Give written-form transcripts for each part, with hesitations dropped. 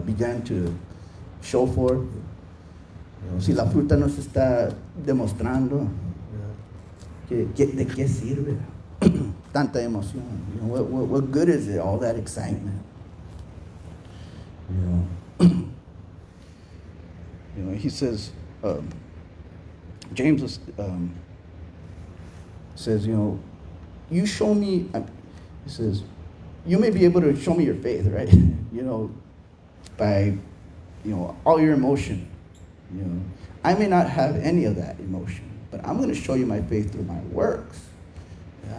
began to show forth. Si la fruta no se está demostrando, ¿de qué sirve tanta emoción? What good is it, all that excitement? He says, James says, you show me, he says, you may be able to show me your faith, right? By, all your emotion. I may not have any of that emotion, but I'm going to show you my faith through my works.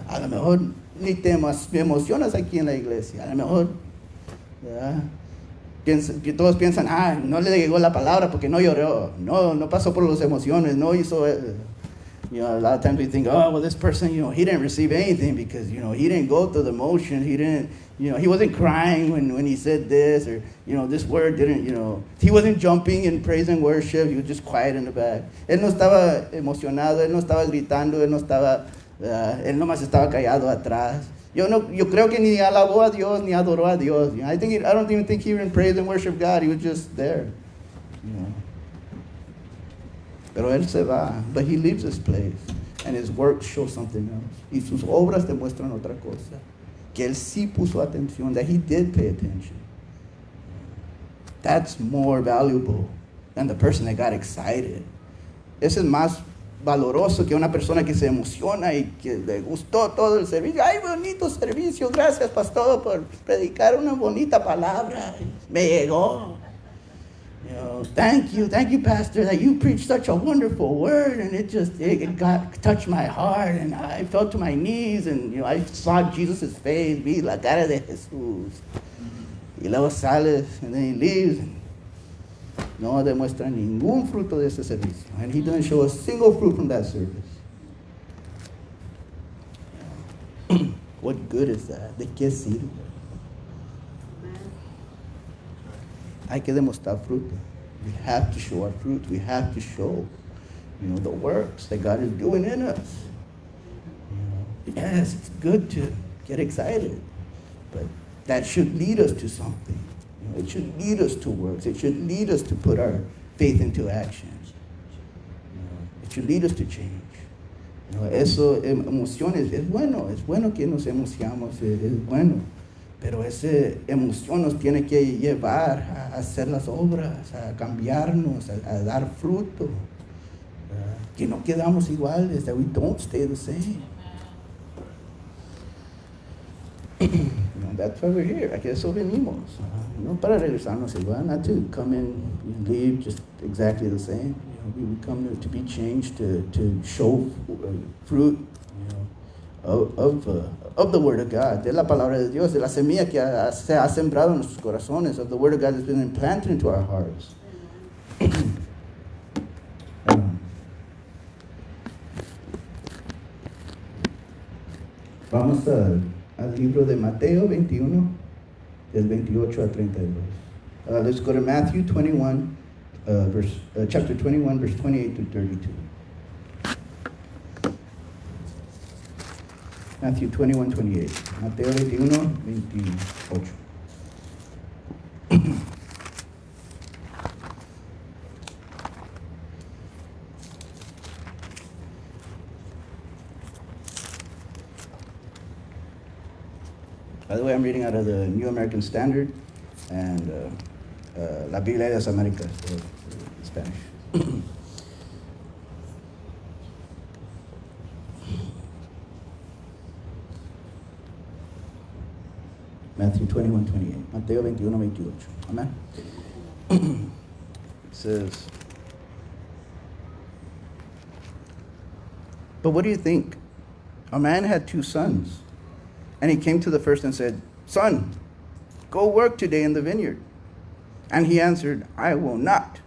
A lo mejor ni te emocionas aquí en la iglesia. A lo mejor, todos piensan, no le llegó la palabra porque no lloró. No pasó por las emociones, no hizo. A lot of times we think, well, this person, he didn't receive anything because, he didn't go through the motions. He didn't, he wasn't crying when he said this, or, this word didn't, he wasn't jumping in praise and worship. He was just quiet in the back. Él no estaba emocionado, él no estaba gritando, él nomás estaba callado atrás. Yo creo que ni alabó a Dios, ni adoró a Dios. I don't even think he even praised and worshiped God. He was just there. Pero él se va, but he leaves this place, and his works show something else. Y sus obras demuestran otra cosa. Que él sí puso atención, that he did pay attention. That's more valuable than the person that got excited. Ese es más valoroso que una persona que se emociona y que le gustó todo el servicio. ¡Ay, bonito servicio! Gracias, pastor, por predicar una bonita palabra. Me llegó. Thank you, pastor, that you preached such a wonderful word, and it touched my heart, and I fell to my knees, and I saw Jesus' face, vi la cara de Jesús. Y luego sales, and then he leaves, and no demuestra ningún fruto de ese servicio, and he doesn't show a single fruit from that service. What good is that? ¿De qué sirve? Hay que demostrar fruto. We have to show our fruit. We have to show, the works that God is doing in us. Yes, it's good to get excited, but that should lead us to something. It should lead us to works. It should lead us to put our faith into action. It should lead us to change. Emociones, es bueno que nos emocionamos, es bueno. Pero esa emoción nos tiene que llevar a hacer las obras, a cambiarnos, a dar fruto. Que no quedamos iguales, that we don't stay the same. That's why we're here. A eso venimos. No para regresarnos igual, not to come in and leave just exactly the same. We come to be changed, to show fruit, of the Word of God, de la palabra de Dios, de la semilla que se ha sembrado en nuestros corazones, of the Word of God that's been implanted into our hearts. Vamos al libro de Mateo 21, del 28 al 32. Let's go to Matthew 21, chapter 21, verse 28 to 32. Matthew 21, 28. Mateo 21, 28. By the way, I'm reading out of the New American Standard and La Biblia de las Américas, Spanish. Matthew 21, 28. Mateo 21, 28. Amen. It says, but what do you think? A man had 2 sons, and he came to the first and said, Son, go work today in the vineyard. And he answered, I will not.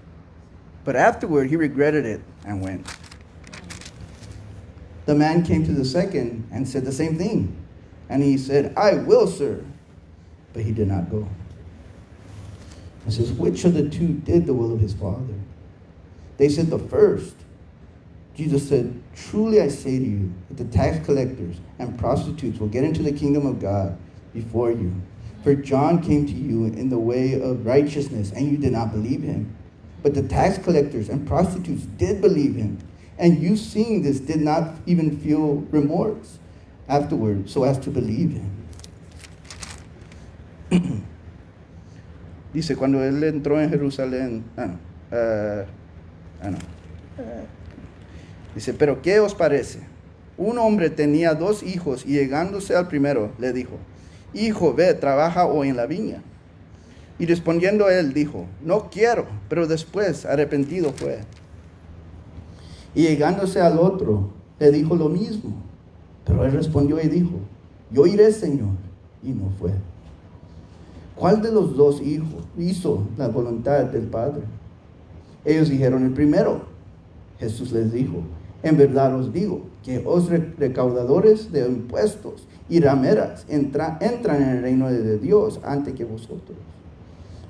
But afterward he regretted it and went. The man came to the second and said the same thing. And he said, I will, sir. But he did not go. It says, which of the 2 did the will of his father? They said, the first. Jesus said, truly I say to you, that the tax collectors and prostitutes will get into the kingdom of God before you. For John came to you in the way of righteousness, and you did not believe him. But the tax collectors and prostitutes did believe him. And you, seeing this, did not even feel remorse afterward so as to believe him. Dice, cuando él entró en Jerusalén, dice, pero ¿qué os parece? Un hombre tenía 2 hijos y llegándose al primero le dijo, hijo, ve, trabaja hoy en la viña. Y respondiendo él dijo, no quiero, pero después arrepentido fue. Y llegándose al otro le dijo lo mismo, pero él respondió y dijo, yo iré, Señor, y no fue. ¿Cuál de los 2 hijos hizo la voluntad del Padre? Ellos dijeron, el primero. Jesús les dijo, en verdad os digo, que os recaudadores de impuestos y rameras entran en el reino de Dios antes que vosotros.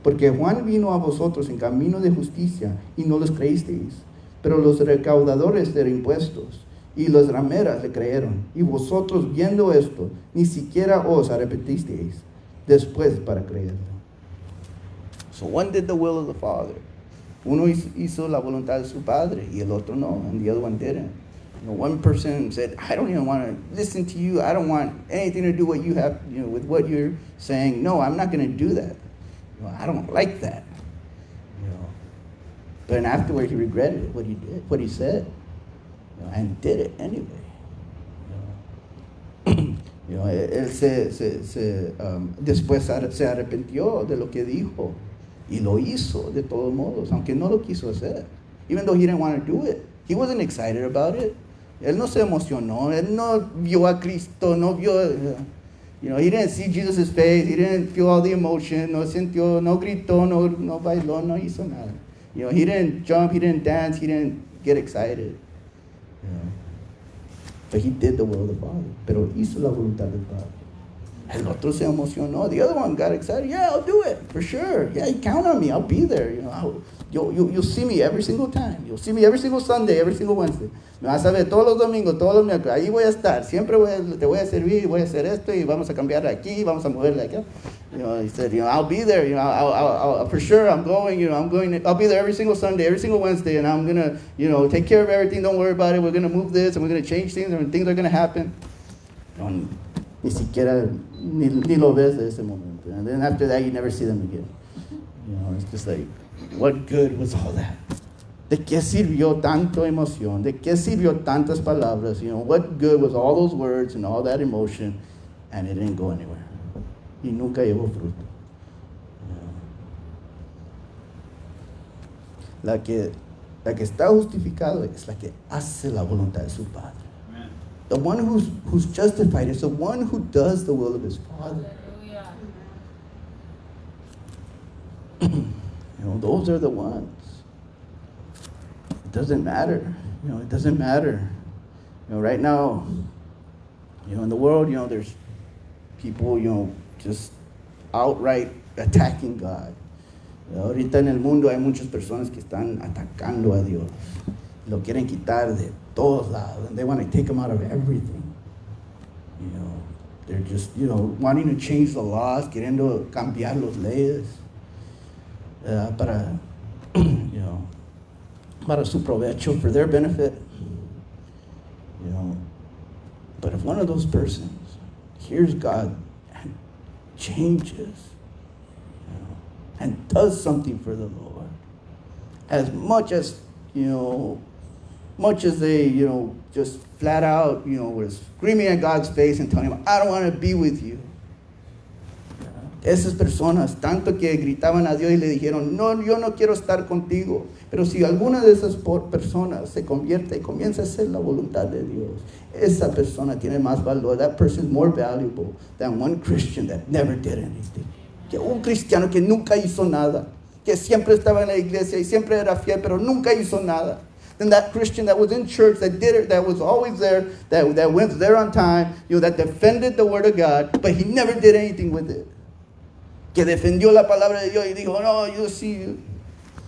Porque Juan vino a vosotros en camino de justicia y no los creísteis, pero los recaudadores de impuestos y las rameras le creyeron. Y vosotros, viendo esto, ni siquiera os arrepentisteis después para creerlo. So one did the will of the Father. Uno hizo la voluntad de su Padre y el otro no, and the other one didn't. You know, one person said, I don't even want to listen to you. I don't want anything to do what you have, with what you're saying. No, I'm not going to do that. I don't like that. But then afterward, he regretted what he did, what he said, and did it anyway. Él después se arrepintió de lo que dijo y lo hizo de todos modos, aunque no lo quiso hacer. Even though he didn't want to do it, he wasn't excited about it. Él no se emocionó, él no vio a Cristo, no vio, he didn't see Jesus' face, he didn't feel all the emotion, no sintió, no gritó, no bailó, no hizo nada. He didn't jump, he didn't dance, he didn't get excited. But he did the will of the Father, pero hizo la voluntad del Padre. El otro se emocionó. The other one got excited. Yeah, I'll do it, for sure. Yeah, you count on me, I'll be there. You'll see me every single time. You'll see me every single Sunday, every single Wednesday. Me vas a ver todos los domingos, todos los miércoles. Ahí voy a estar. Siempre te voy a servir, voy a hacer esto y vamos a cambiar aquí, vamos a moverle acá. He said, I'll be there. I'll for sure. I'm going. I'll be there every single Sunday, every single Wednesday, and I'm gonna, take care of everything. Don't worry about it. We're gonna move this, and we're gonna change things, and things are gonna happen. Ni siquiera ni lo ves de ese momento. And then after that, you never see them again. It's just like, what good was all that? ¿De qué sirvió tanto emoción? ¿De qué sirvió tantas palabras? What good was all those words and all that emotion? And it didn't go anywhere. Y nunca llevó fruto. La que está justificado es la que hace la voluntad de su Padre. Amen. The one who's justified is the one who does the will of his Father. Those are the ones. It doesn't matter. It doesn't matter. Right now, in the world, there's people, just outright attacking God. Ahorita en el mundo hay muchas personas que están atacando a Dios. Lo quieren quitar de todos lados. And they want to take him out of everything. They're just, wanting to change the laws, queriendo cambiar las leyes. Para su provecho, for their benefit. But if one of those persons hears God and changes, and does something for the Lord, as much as they, just flat out, were screaming at God's face and telling him, I don't want to be with you. Esas personas, tanto que gritaban a Dios y le dijeron, no, yo no quiero estar contigo. Pero si alguna de esas personas se convierte y comienza a hacer la voluntad de Dios, esa persona tiene más valor. That person is more valuable than one Christian that never did anything. Que un cristiano que nunca hizo nada, que siempre estaba en la iglesia y siempre era fiel, pero nunca hizo nada. Than that Christian that was in church, that did it, that was always there, that went there on time, that defended the word of God, but he never did anything with it. Que defendió la palabra de Dios y dijo, no, yo sí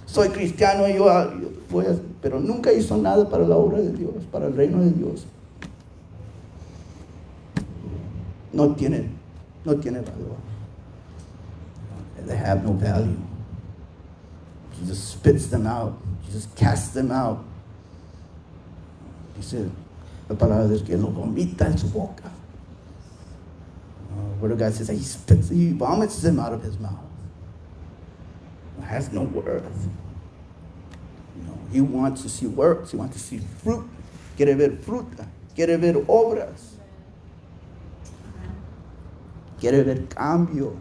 soy cristiano, yo voy a... Pero nunca hizo nada para la obra de Dios, para el reino de Dios. No tiene valor. they have no value. Jesus spits them out. Jesus casts them out. Dice la palabra de Dios que lo vomita en su boca. Word of God says that he vomits them out of his mouth. It has no worth. He wants to see works. He wants to see fruit. Quiere ver fruta. Quiere ver obras. Quiere ver cambio.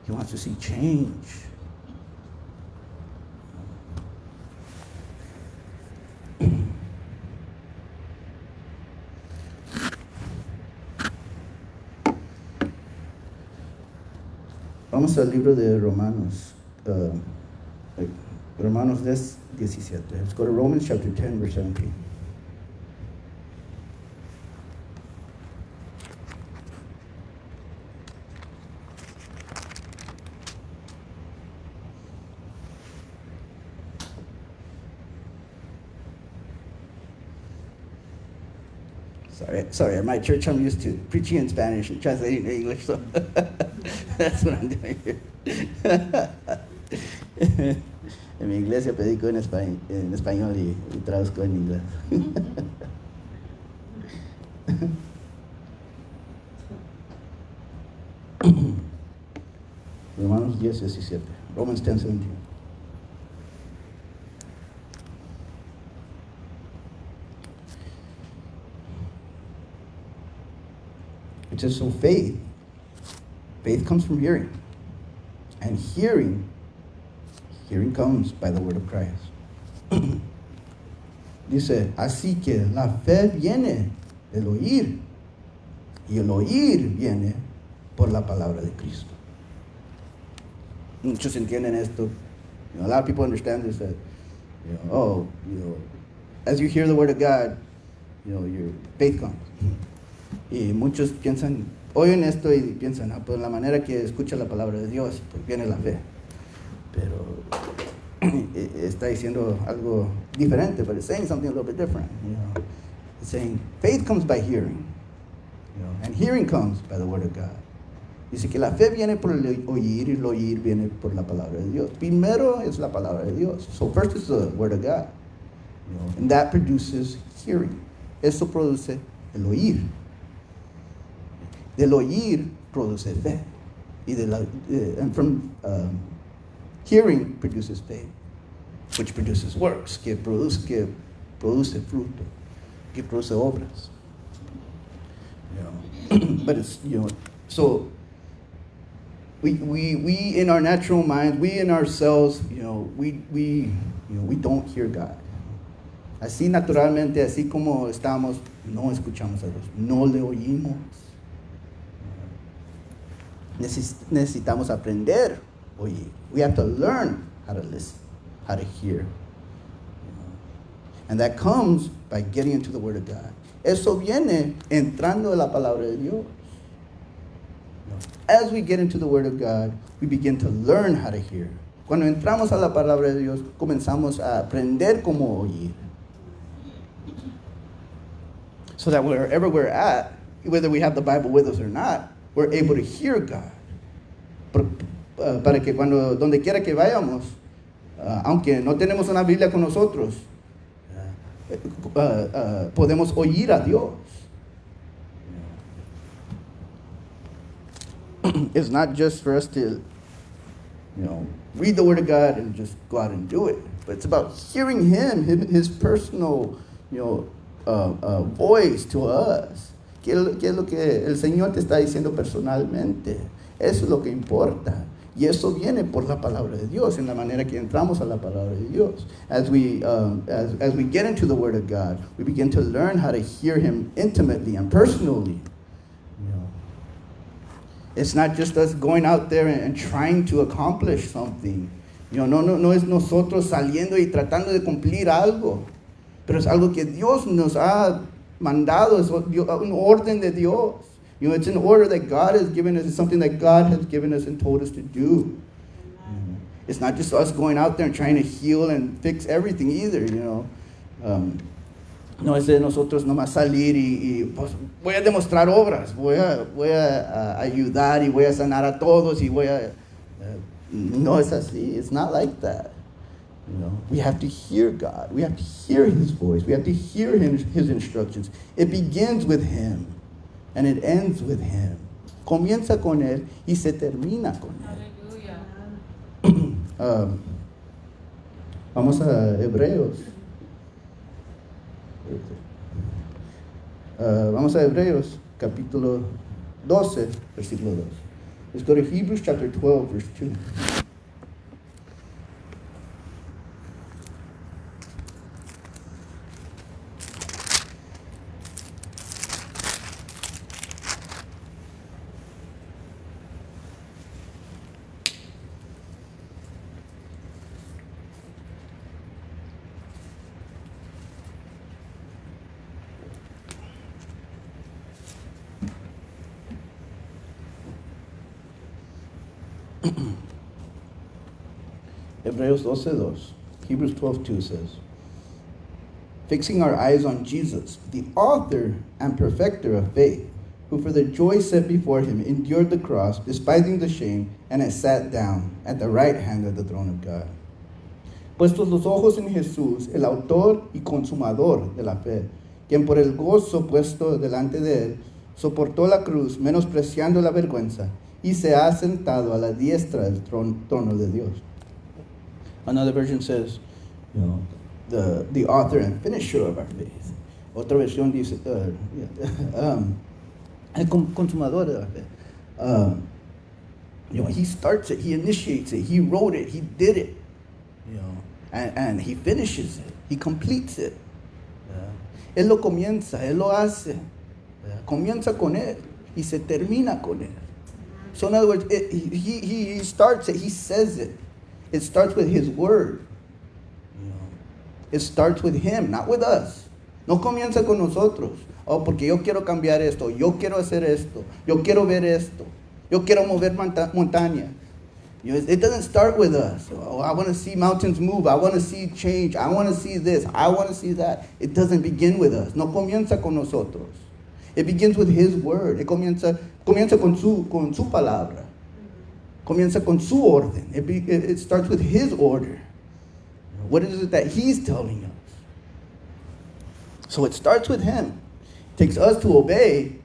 He wants to see change. Vamos al libro de Romanos. Romanos 10:17. Let's go to Romans chapter 10, verse 17. Sorry, at my church I'm used to preaching in Spanish and translating in English, so that's what I'm doing here. En mi iglesia predico en español y traduzco en inglés. Romanos 10:17. Romans 10:17. It says, so faith comes from hearing. And hearing comes by the word of Christ. Dice, así que la fe viene del oír. Y el oír viene por la palabra de Cristo. Muchos entienden esto. A lot of people understand this, that, as you hear the word of God, your faith comes. Y muchos oyen esto y piensan, pues la manera que escucha la palabra de Dios, pues viene la fe. Pero está diciendo algo diferente, but it's saying something a little bit different. It's saying faith comes by hearing, and hearing comes by the word of God. Dice que la fe viene por el oír y el oír viene por la palabra de Dios. Primero es la palabra de Dios. So first is the word of God, and that produces hearing. Eso produce el oír. Del oír produce fe. And from hearing produces faith, which produces works, que produce fruto, que produce obras. But it's, so we in our natural minds, we in ourselves, we don't hear God. Así naturalmente, así como estamos, no escuchamos a Dios, no le oímos. Necesitamos aprender a oír. We have to learn how to listen, how to hear. And that comes by getting into the Word of God. Eso viene entrando en la palabra de Dios. As we get into the Word of God, we begin to learn how to hear. Cuando entramos a la palabra de Dios, comenzamos a aprender cómo oír. So that wherever we're at, whether we have the Bible with us or not, we're able to hear God. Para que donde quiera que vayamos, aunque no tenemos una Biblia con nosotros, podemos oír a Dios. It's not just for us to, read the Word of God and just go out and do it, but it's about hearing Him, His personal, voice to us. ¿Qué es lo que el Señor te está diciendo personalmente? Eso es lo que importa. Y eso viene por la palabra de Dios, en la manera que entramos a la palabra de Dios. As we get into the Word of God, we begin to learn how to hear Him intimately and personally. It's not just us going out there and trying to accomplish something. No es nosotros saliendo y tratando de cumplir algo, pero es algo que Dios nos ha mandado, es un orden de Dios. It's an order that God has given us. It's something that God has given us and told us to do. It's not just us going out there and trying to heal and fix everything either, No es de nosotros nomás salir y pues, voy a demostrar obras, voy a ayudar y voy a sanar a todos y voy a No es así. It's not like that. You know, we have to hear God. We have to hear His voice. We have to hear His instructions. It begins with Him, and it ends with Him. Comienza con Él y se termina con Él. Vamos a Hebreos. Vamos a Hebreos, capítulo 12, versículo 2. Let's go to Hebrews chapter 12, verse 2. Hebreos 12:2. Hebrews 12:2 says, fixing our eyes on Jesus, the author and perfecter of faith, who for the joy set before him endured the cross, despising the shame, and has sat down at the right hand of the throne of God. Puestos los ojos en Jesús, el autor y consumador de la fe, quien por el gozo puesto delante de él, soportó la cruz, menospreciando la vergüenza, y se ha sentado a la diestra del trono de Dios. Another version says, you know, the author and finisher of our faith. Otra versión dice, el consumador de la fe. You know, he starts it, he initiates it, he wrote it, he did it, you know, and he finishes it, he completes it. Él lo comienza, él lo hace, comienza con él y se termina con él. So in other words, he starts it, he says it. It starts with his word. You know, it starts with him, not with us. No comienza con nosotros. Oh, porque yo quiero cambiar esto, yo quiero hacer esto, yo quiero ver esto, yo quiero mover montaña. You know, it doesn't start with us. Oh, I want to see mountains move. I want to see change. I want to see this. I want to see that. It doesn't begin with us. No comienza con nosotros. It begins with his word. It comienza con su palabra. Comienza con su orden. It starts with his order. What is it that he's telling us? So it starts with him. It takes us to obey,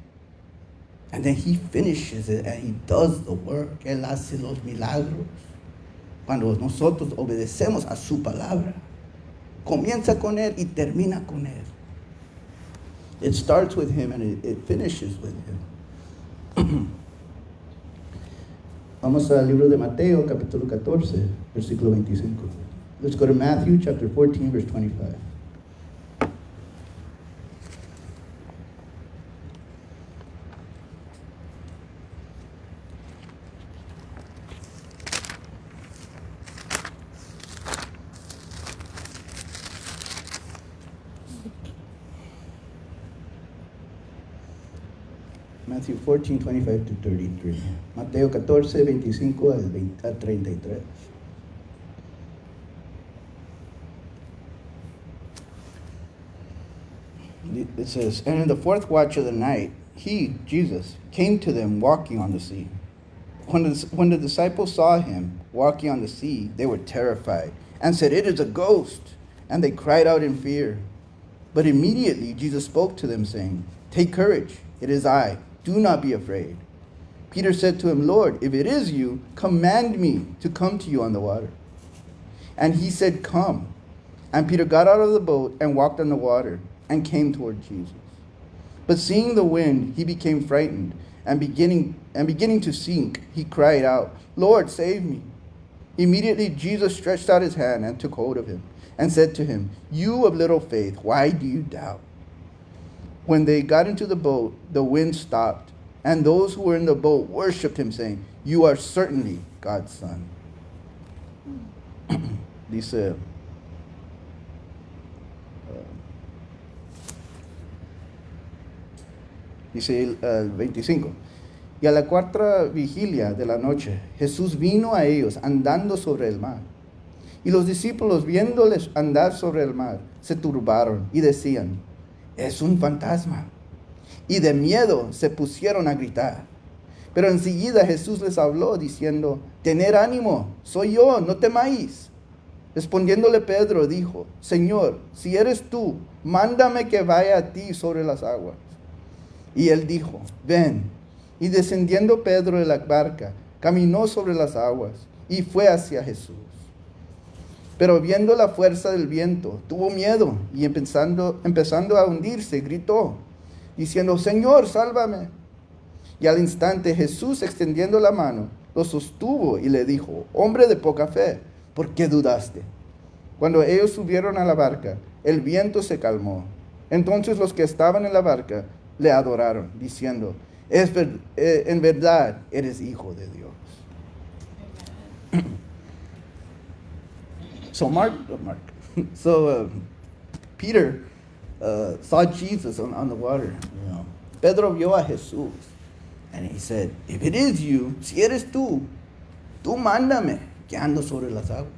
and then he finishes it and he does the work. Él hace los milagros. Cuando nosotros obedecemos a su palabra, comienza con él y termina con él. It starts with him and it finishes with him. Vamos al libro de Mateo, capítulo 14, versículo 25. Let's go to Matthew, chapter 14, verse 25. Matthew 14, 25 to 33. Mateo 14, 25 al 33. It says, and in the fourth watch of the night, he, Jesus, came to them walking on the sea. When the disciples saw him walking on the sea, they were terrified and said, it is a ghost. And they cried out in fear. But immediately Jesus spoke to them, saying, take courage, it is I. Do not be afraid. Peter said to him, Lord, if it is you, command me to come to you on the water. And he said, come. And Peter got out of the boat and walked on the water and came toward Jesus. But seeing the wind, he became frightened, and beginning to sink, he cried out, Lord, save me. Immediately Jesus stretched out his hand and took hold of him and said to him, you of little faith, why do you doubt? When they got into the boat, the wind stopped, and those who were in the boat worshipped him, saying, you are certainly God's son. Dice el 25. Y a la cuarta vigilia de la noche, Jesús vino a ellos andando sobre el mar. Y los discípulos, viéndoles andar sobre el mar, se turbaron y decían, es un fantasma. Y de miedo se pusieron a gritar. Pero enseguida Jesús les habló diciendo, tener ánimo, soy yo, no temáis. Respondiéndole Pedro dijo, Señor, si eres tú, mándame que vaya a ti sobre las aguas. Y él dijo, ven. Y descendiendo Pedro de la barca, caminó sobre las aguas y fue hacia Jesús. Pero viendo la fuerza del viento, tuvo miedo y empezando a hundirse, gritó, diciendo, Señor, sálvame. Y al instante Jesús, extendiendo la mano, lo sostuvo y le dijo, hombre de poca fe, ¿por qué dudaste? Cuando ellos subieron a la barca, el viento se calmó. Entonces los que estaban en la barca le adoraron, diciendo, en verdad eres hijo de Dios. Peter saw Jesus on the water. You know. Pedro vio a Jesús. And he said, if it is you, si eres tú mándame, que ando sobre las aguas.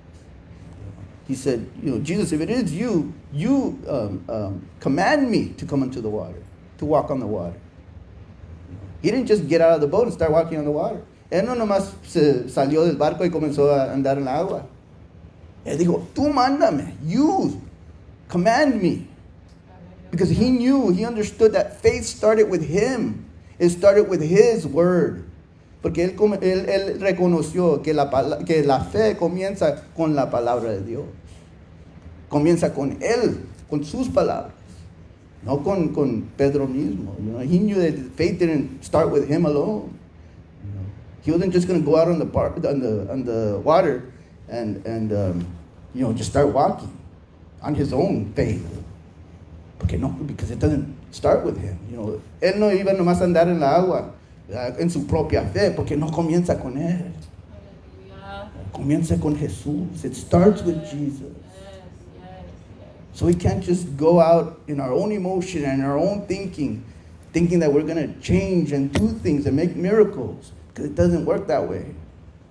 He said, Jesus, if it is you, command me to come into the water, to walk on the water. He didn't just get out of the boat and start walking on the water. Él no nomás se salió del barco y comenzó a andar en el agua. Él dijo, tú mándame, you command me. Because he understood that faith started with him. It started with his word. Porque él reconoció que la fe comienza con la palabra de Dios. Comienza con él, con sus palabras. No con Pedro mismo. He knew that faith didn't start with him alone. He wasn't just going to go out on the water and just start walking on his own faith. Because it doesn't start with him. Él no iba nomás a andar en la agua en su propia fe, porque no comienza con él. Comienza con Jesús. It starts with Jesus. So we can't just go out in our own emotion and our own thinking that we're going to change and do things and make miracles, because it doesn't work that way.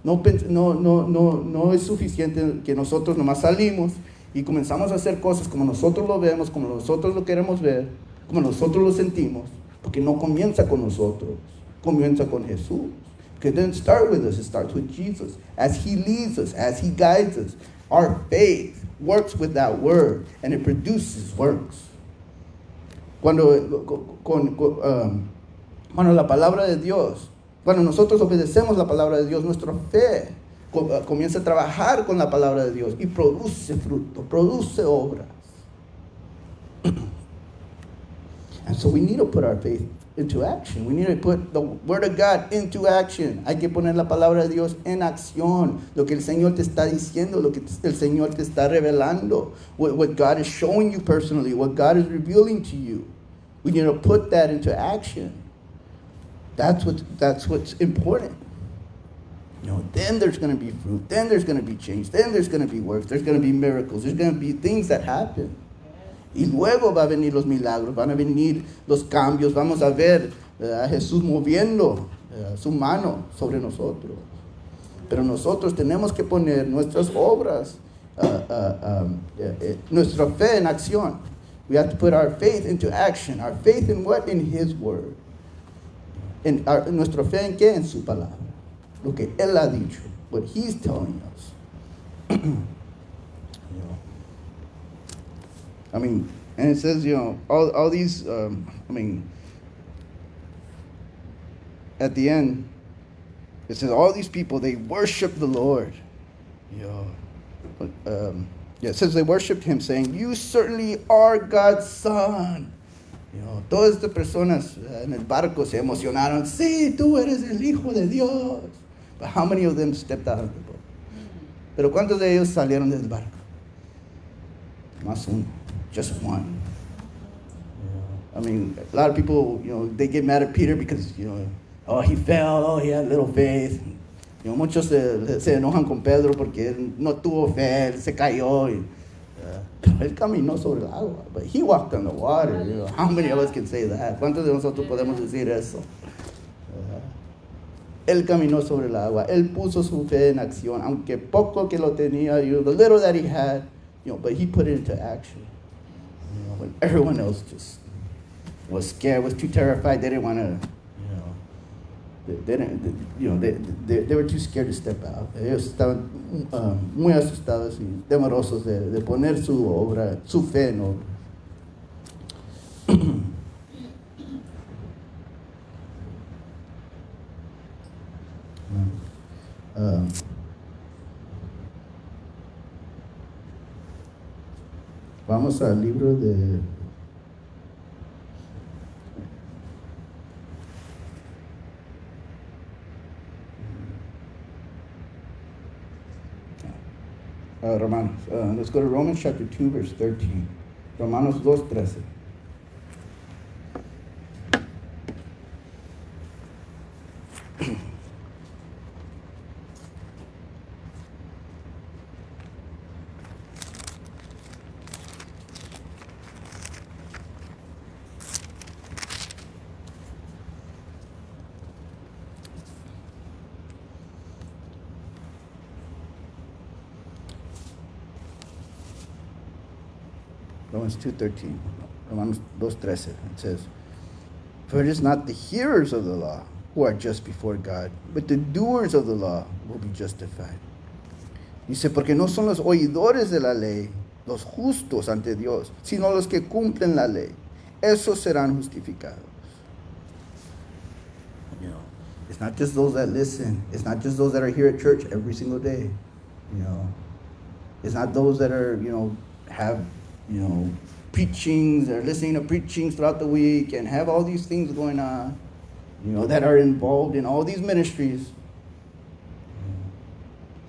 No es suficiente que nosotros nomás salimos y comenzamos a hacer cosas como nosotros lo vemos, como nosotros lo queremos ver, como nosotros lo sentimos, porque no comienza con nosotros, comienza con Jesús. Because it doesn't start with us, it starts with Jesus. As He leads us, as He guides us, our faith works with that word, and it produces works. Cuando la palabra de Dios, cuando nosotros obedecemos la palabra de Dios, nuestra fe comienza a trabajar con la palabra de Dios y produce fruto, produce obras. And so we need to put our faith into action. We need to put the word of God into action. Hay que poner la palabra de Dios en acción. Lo que el Señor te está diciendo, lo que el Señor te está revelando, what God is showing you personally, what God is revealing to you. We need to put that into action. That's what's important. Then there's going to be fruit. Then there's going to be change. Then there's going to be works. There's going to be miracles. There's going to be things that happen. Y luego va a venir los milagros, van a venir los cambios, vamos a ver a Jesús moviendo su mano sobre nosotros. Pero nosotros tenemos que poner nuestras obras, nuestra fe en acción. We have to put our faith into action. Our faith in what? In His Word. Nuestra fe en qué? En su palabra. Lo que Él ha dicho. What He's telling us. And it says, all these, at the end, it says, all these people, they worship the Lord. It says they worshiped Him, saying, you certainly are God's Son. Todas estas personas en el barco se emocionaron. Sí, tú eres el Hijo de Dios. But how many of them stepped out of the boat? Pero ¿cuántos de ellos salieron del barco? Más uno. Just one. A lot of people, they get mad at Peter because, he fell, he had little faith. Muchos se enojan con Pedro porque él no tuvo fe, él se cayó. Pero él caminó sobre el agua. But he walked on the water. How many of us can say that? ¿Cuántos de nosotros podemos decir eso? Él caminó sobre el agua. Él puso su fe en acción, aunque poco que lo tenía, the little that he had, but he put it into action. When everyone else just was scared, was too terrified, they didn't want to, They were too scared to step out. Ellos estaban muy asustados y temerosos de poner su obra, su fe en obra. Vamos al libro de Romanos. Let's go to Romans chapter 2, verse 13. Romanos 2:13. Romans 2:13. Romanos 2:13. It says, "For it is not the hearers of the law who are just before God, but the doers of the law will be justified." Dice, porque no son los oidores de la ley los justos ante Dios, sino los que cumplen la ley. Esos serán justificados. You know, it's not just those that listen. It's not just those that are here at church every single day. You know, it's not those that are, have, preachings or listening to preachings throughout the week and have all these things going on, that are involved in all these ministries.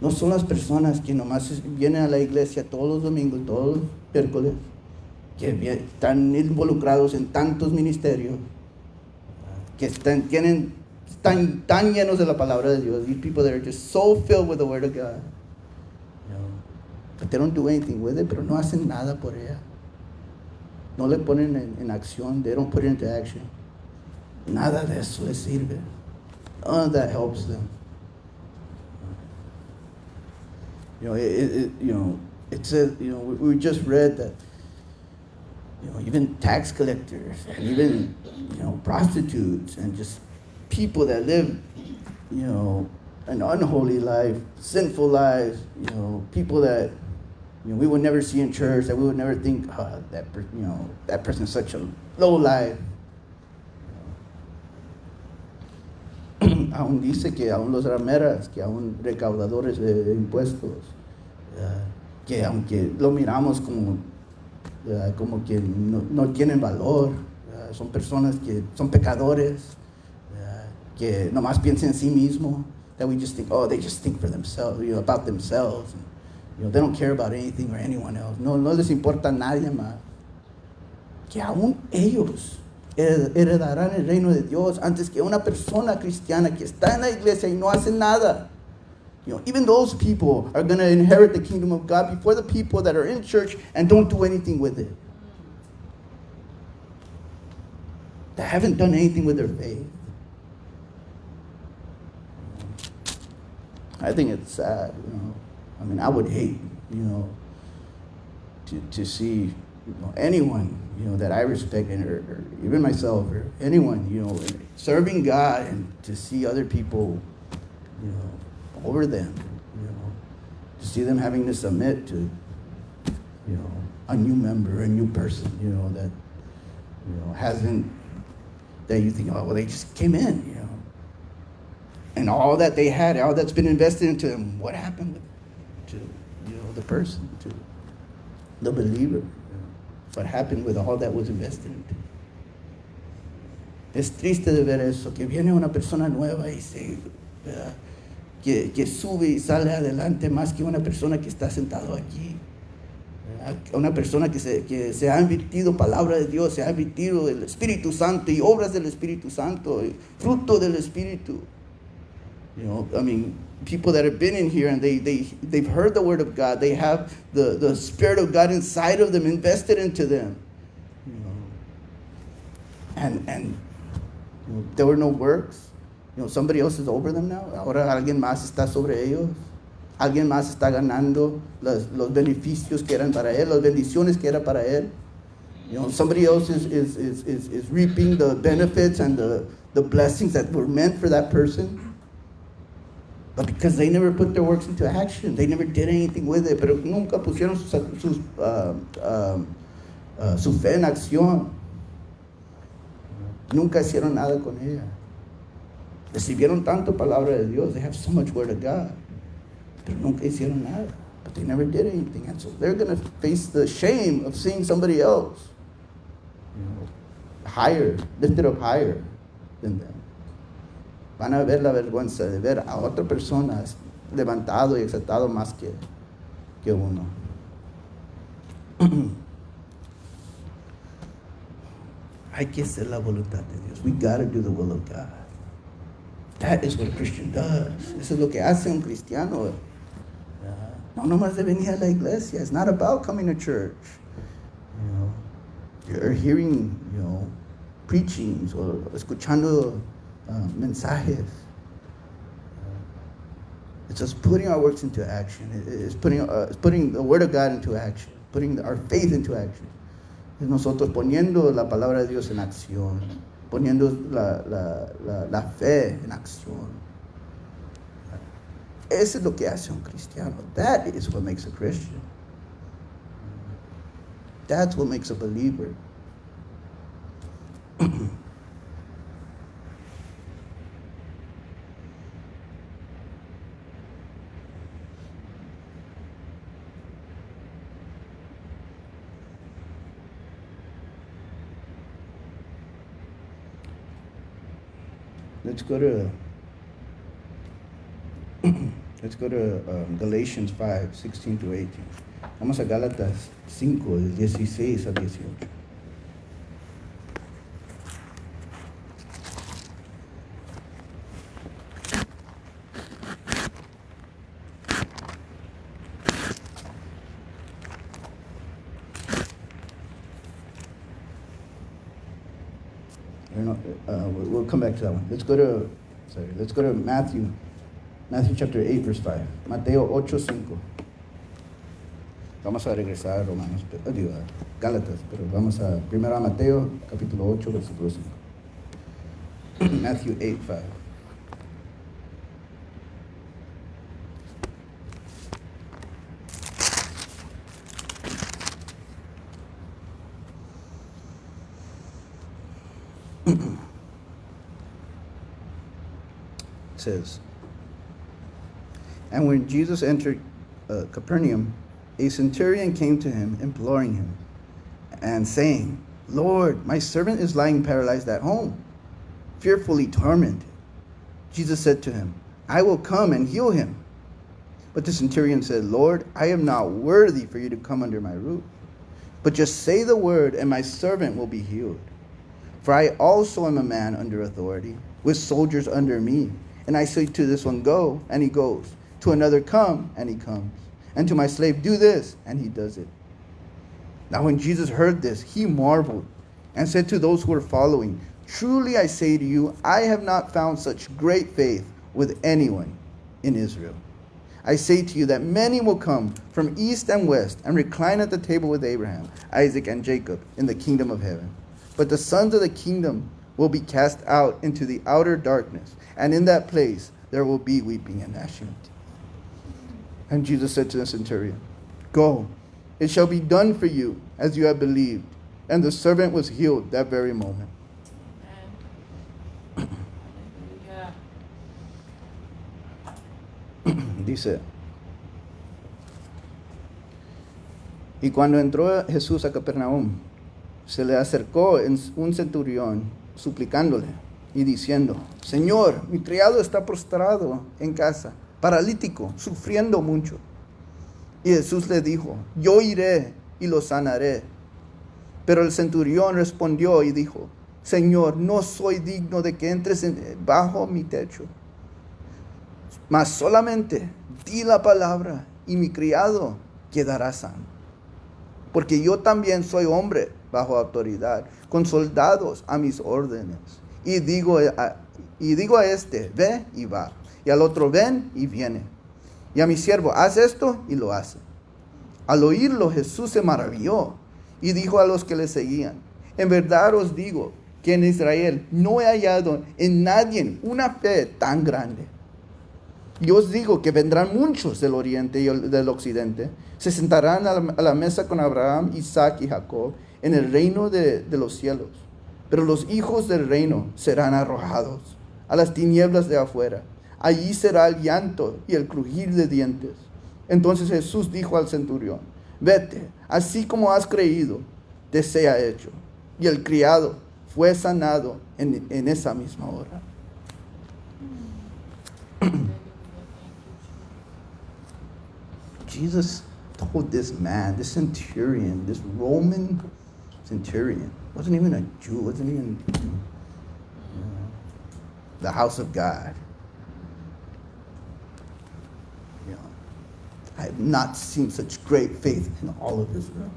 No son las personas que nomás vienen a la iglesia todos los domingos, todos los miércoles, que están involucrados en tantos ministerios, que están tan llenos de la palabra de Dios. These people that are just so filled with the Word of God. But they don't do anything with it, pero no hacen nada por ella. No le ponen en acción. They don't put it into action. Nada de eso les sirve. None of that helps them. It says, we just read that, even tax collectors and even, prostitutes and just people that live, an unholy life, sinful lives, people that, we would never see in church, that we would never think, that person's such a low life. Aún dice que aún los rameras, que aún recaudadores de impuestos, que aunque lo miramos como que no tienen valor, son personas que son pecadores, que nomás piensan en sí mismo, that we just think, they just think for themselves, about themselves. They don't care about anything or anyone else. No les importa a nadie más. Que aún ellos heredarán el reino de Dios antes que una persona cristiana que está en la iglesia y no hace nada. Even those people are going to inherit the kingdom of God before the people that are in church and don't do anything with it. That haven't done anything with their faith. I think it's sad, I would hate, to see, anyone, that I respect, or even myself, or anyone, serving God, and to see other people, over them, to see them having to submit to, a new member, a new person, that, hasn't, that you think, they just came in, and all that they had, all that's been invested into them, what happened to, the person, to the believer? What happened with all that was invested into? Es triste de ver eso, que viene una persona nueva y que sube y sale adelante más que una persona que está sentado aquí. Una persona que se ha invertido palabra de Dios, se ha invertido el Espíritu Santo y obras del Espíritu Santo, y fruto del Espíritu. People that have been in here and they've heard the Word of God. They have the Spirit of God inside of them, invested into them. And there were no works. Somebody else is over them now. Ahora alguien más está sobre ellos. Alguien más está ganando los beneficios que eran para él, las bendiciones que era para él. Somebody else is reaping the benefits and the blessings that were meant for that person. But because they never put their works into action, they never did anything with it. Pero nunca pusieron su fe en acción. Nunca hicieron nada con ella. Recibieron tanto palabra de Dios. They have so much word of God. Pero nunca hicieron nada. But they never did anything. And so they're going to face the shame of seeing somebody else, higher, lifted up higher than them. Van a ver la vergüenza de ver a otra persona levantado y exaltado más que uno. Hay que hacer la voluntad de Dios. We got to do the will of God. That is what a Christian does. Eso es lo que hace un cristiano. No nomás de venir a la iglesia. It's not about coming to church. You're hearing, preachings or escuchando mensajes. It's just putting our works into action. It's putting the word of God into action. Putting our faith into action. Es nosotros poniendo la palabra de Dios en acción. Poniendo la fe en acción. Eso es lo que hace un cristiano. That is what makes a Christian. That's what makes a believer. Let's go to Galatians 5, 16 to 18. Vamos a Gálatas 5, del 16 al 18. We'll come back to that one. Let's go to Matthew chapter 8, verse 5. Mateo 8, 5. Vamos a regresar a Romanos, Gálatas, pero vamos primero a Mateo, capítulo 8, versículo 5. Matthew 8, 5. It says, and when Jesus entered Capernaum, a centurion came to him, imploring him, and saying, Lord, my servant is lying paralyzed at home, fearfully tormented. Jesus said to him, I will come and heal him. But the centurion said, Lord, I am not worthy for you to come under my roof, but just say the word, and my servant will be healed. For I also am a man under authority, with soldiers under me. And I say to this one, go, and he goes. To another, come, and he comes. And to my slave, do this, and he does it. Now when Jesus heard this, he marveled, and said to those who were following, truly I say to you, I have not found such great faith with anyone in Israel. I say to you that many will come from east and west, and recline at the table with Abraham, Isaac, and Jacob in the kingdom of heaven. But the sons of the kingdom will be cast out into the outer darkness, and in that place there will be weeping and gnashing of teeth. And Jesus said to the centurion, go, it shall be done for you as you have believed. And the servant was healed that very moment. Dice, y cuando entró Jesús a Capernaum, se le acercó un centurión suplicándole y diciendo, Señor, mi criado está prostrado en casa, paralítico, sufriendo mucho. Y Jesús le dijo, yo iré y lo sanaré. Pero el centurión respondió y dijo, Señor, no soy digno de que entres bajo mi techo, mas solamente di la palabra y mi criado quedará sano. Porque yo también soy hombre bajo autoridad, con soldados a mis órdenes. Y digo a este, ve y va. Y al otro, ven y viene. Y a mi siervo, haz esto y lo hace. Al oírlo, Jesús se maravilló y dijo a los que le seguían, en verdad os digo que en Israel no he hallado en nadie una fe tan grande. Yo os digo que vendrán muchos del oriente y del occidente, se sentarán a la mesa con Abraham, Isaac y Jacob en el reino de los cielos. Pero los hijos del reino serán arrojados a las tinieblas de afuera. Allí será el llanto y el crujir de dientes. Entonces Jesús dijo al centurión: vete, así como has creído, te sea hecho. Y el criado fue sanado en esa misma hora. Jesus told this man, this centurion, this Roman centurion, wasn't even a Jew, wasn't even the house of God. You know, I have not seen such great faith in all of Israel.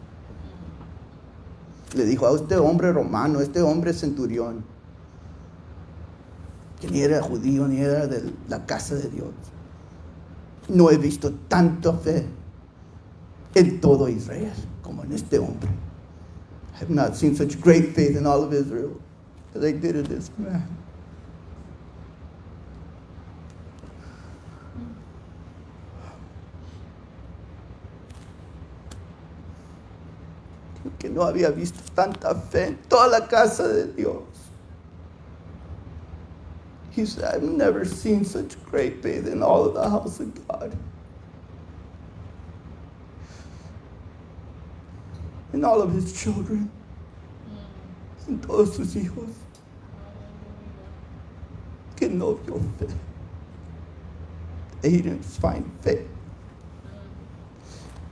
Le dijo a este hombre romano, este hombre centurión, que ni era judío ni era de la casa de Dios: no he visto tanta fe en todo Israel como en este hombre. I have not seen such great faith in all of Israel as I did in this man. Que no había visto tanta fe en toda la casa de Dios. He said, I've never seen such great faith in all of the house of God. In all of his children. En todos sus hijos. Que no vio fe. He didn't find faith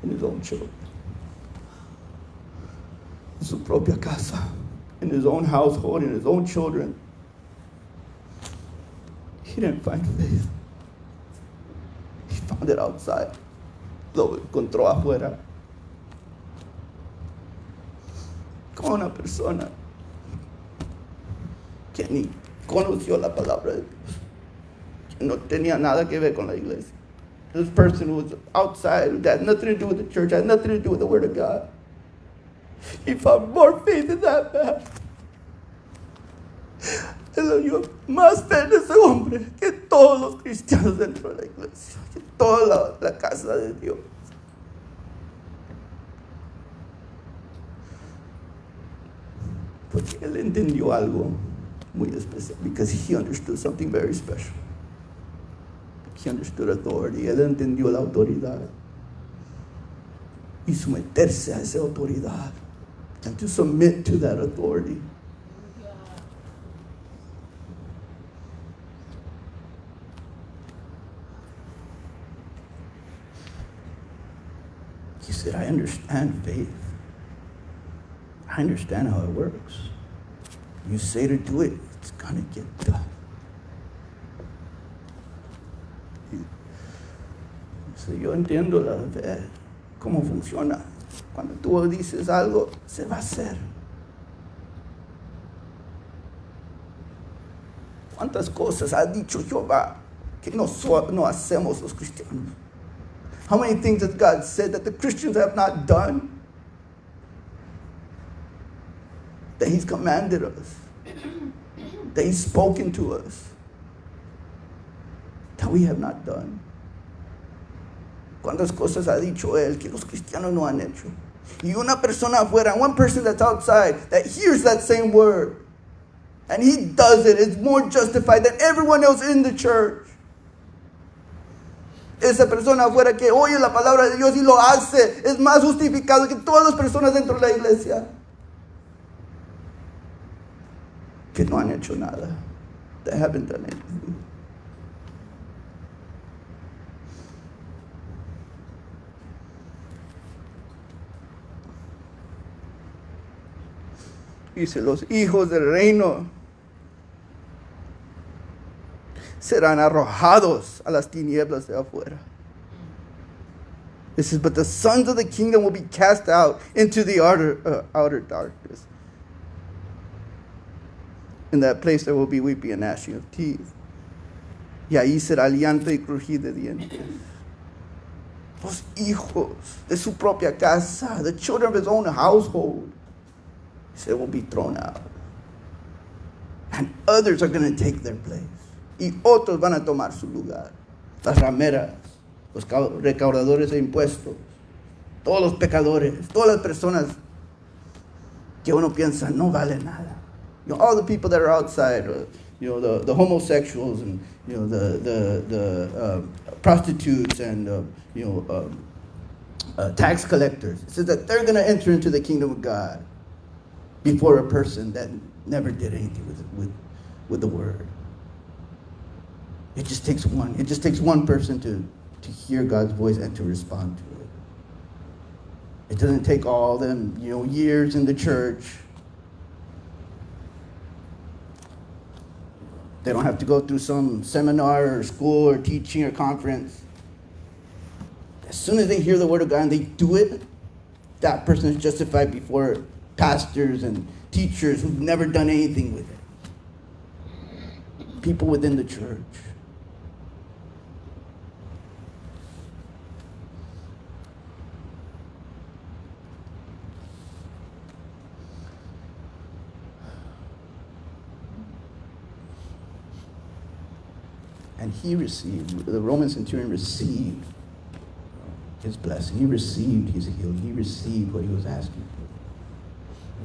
in his own children. En su propia casa. In his own household, in his own children. He didn't find faith. He found it outside. Lo encontró afuera. Como una persona que ni conoció la palabra de Dios, que no tenía nada que ver con la iglesia. This person who was outside, who had nothing to do with the church, had nothing to do with the Word of God. He found more faith in that man. Él dio más fe en ese hombre que todos los cristianos dentro de la iglesia, que toda la casa de Dios. Porque él entendió algo muy especial, because he understood something very special. He understood authority. Él entendió la autoridad y someterse a esa autoridad, and to submit to that authority. He said, I understand faith. I understand how it works. You say to do it, it's going to get done. So yo entiendo la fe, cómo funciona. Cuando tú dices algo, se va a hacer. ¿Cuántas cosas ha dicho Jehová que no hacemos los cristianos? How many things has God said that the Christians have not done? That He's commanded us. That He's spoken to us. That we have not done. ¿Cuántas cosas ha dicho Él que los cristianos no han hecho? Y una persona afuera, one person that's outside, that hears that same word, and he does it, is more justified than everyone else in the church. Esa persona afuera que oye la palabra de Dios y lo hace, es más justificado que todas las personas dentro de la iglesia que no han hecho nada. They haven't done anything. Dice, los hijos del reino serán arrojados a las tinieblas de afuera. It says, but the sons of the kingdom will be cast out into the outer darkness. In that place there will be weeping and gnashing of teeth. Y ahí será llanto y crujir de dientes. Los hijos de su propia casa, the children of his own household, they will be thrown out. And others are going to take their place. Y otros van a tomar su lugar. Las rameras, los recaudadores de impuestos, todos los pecadores, todas las personas que uno piensa no vale nada. All the people that are outside, the homosexuals and the prostitutes and tax collectors. It says that they're going to enter into the kingdom of God before a person that never did anything with the word. It just takes one. It just takes one person to hear God's voice and to respond to it. It doesn't take all them, years in the church. They don't have to go through some seminar or school or teaching or conference. As soon as they hear the word of God and they do it, that person is justified before pastors and teachers who've never done anything with it. People within the church. And he received, the Roman centurion received his blessing. He received his healing. He received what he was asking for.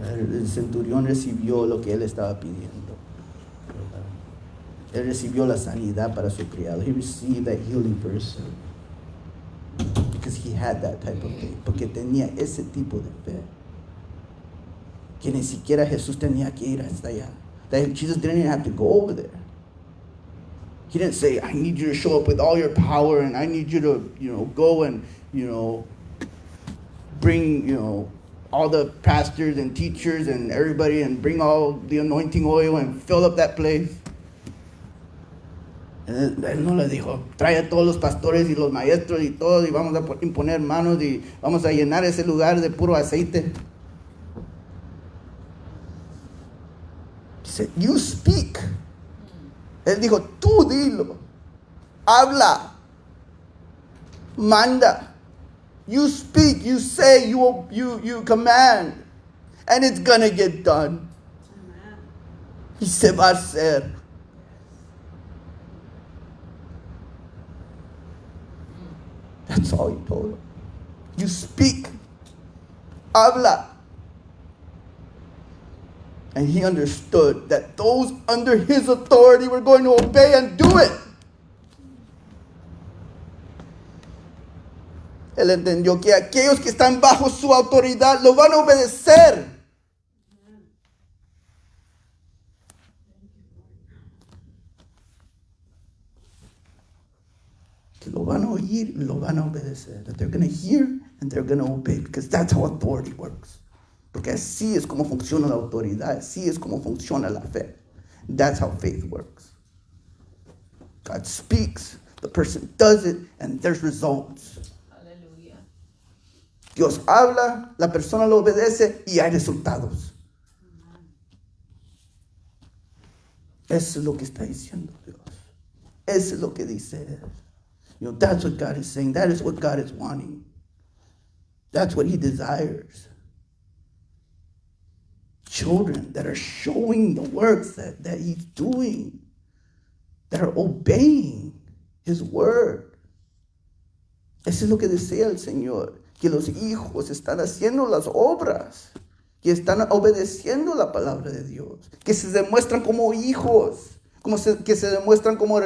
El centurión recibió lo que él estaba pidiendo. Él recibió la sanidad para su criado. He received that healing for his servant. Because he had that type of faith. Porque tenía ese tipo de fe. Que ni siquiera Jesús tenía que ir hasta allá. That Jesus didn't even have to go over there. He didn't say, I need you to show up with all your power and I need you to, go and, bring, all the pastors and teachers and everybody and bring all the anointing oil and fill up that place. Él no le dijo, trae a todos los pastores y los maestros y todo y vamos a imponer manos y vamos a llenar ese lugar de puro aceite. He said, you speak. Él dijo, tú dilo, habla, manda. You speak, you say, you command, and it's gonna get done. Amen. Y se va a hacer. That's all he told him. You speak, habla. And he understood that those under his authority were going to obey and do it. Él entendió que aquellos que están bajo su autoridad lo van a obedecer. Que lo van a oír y lo van a obedecer. That they're going to hear and they're going to obey because that's how authority works. Porque así es como funciona la autoridad, así es como funciona la fe. That's how faith works. God speaks, the person does it, and there's results. Aleluya. Dios habla, la persona lo obedece y hay resultados. Eso es lo que está diciendo Dios. Eso es lo que dice Él. That's what God is saying. That is what God is wanting. That's what He desires. Children that are showing the works that He's doing, that are obeying His word. Eso es lo que desea el Señor, que los hijos están haciendo las obras, que están obedeciendo la palabra de Dios, que se demuestran como hijos, que se demuestran como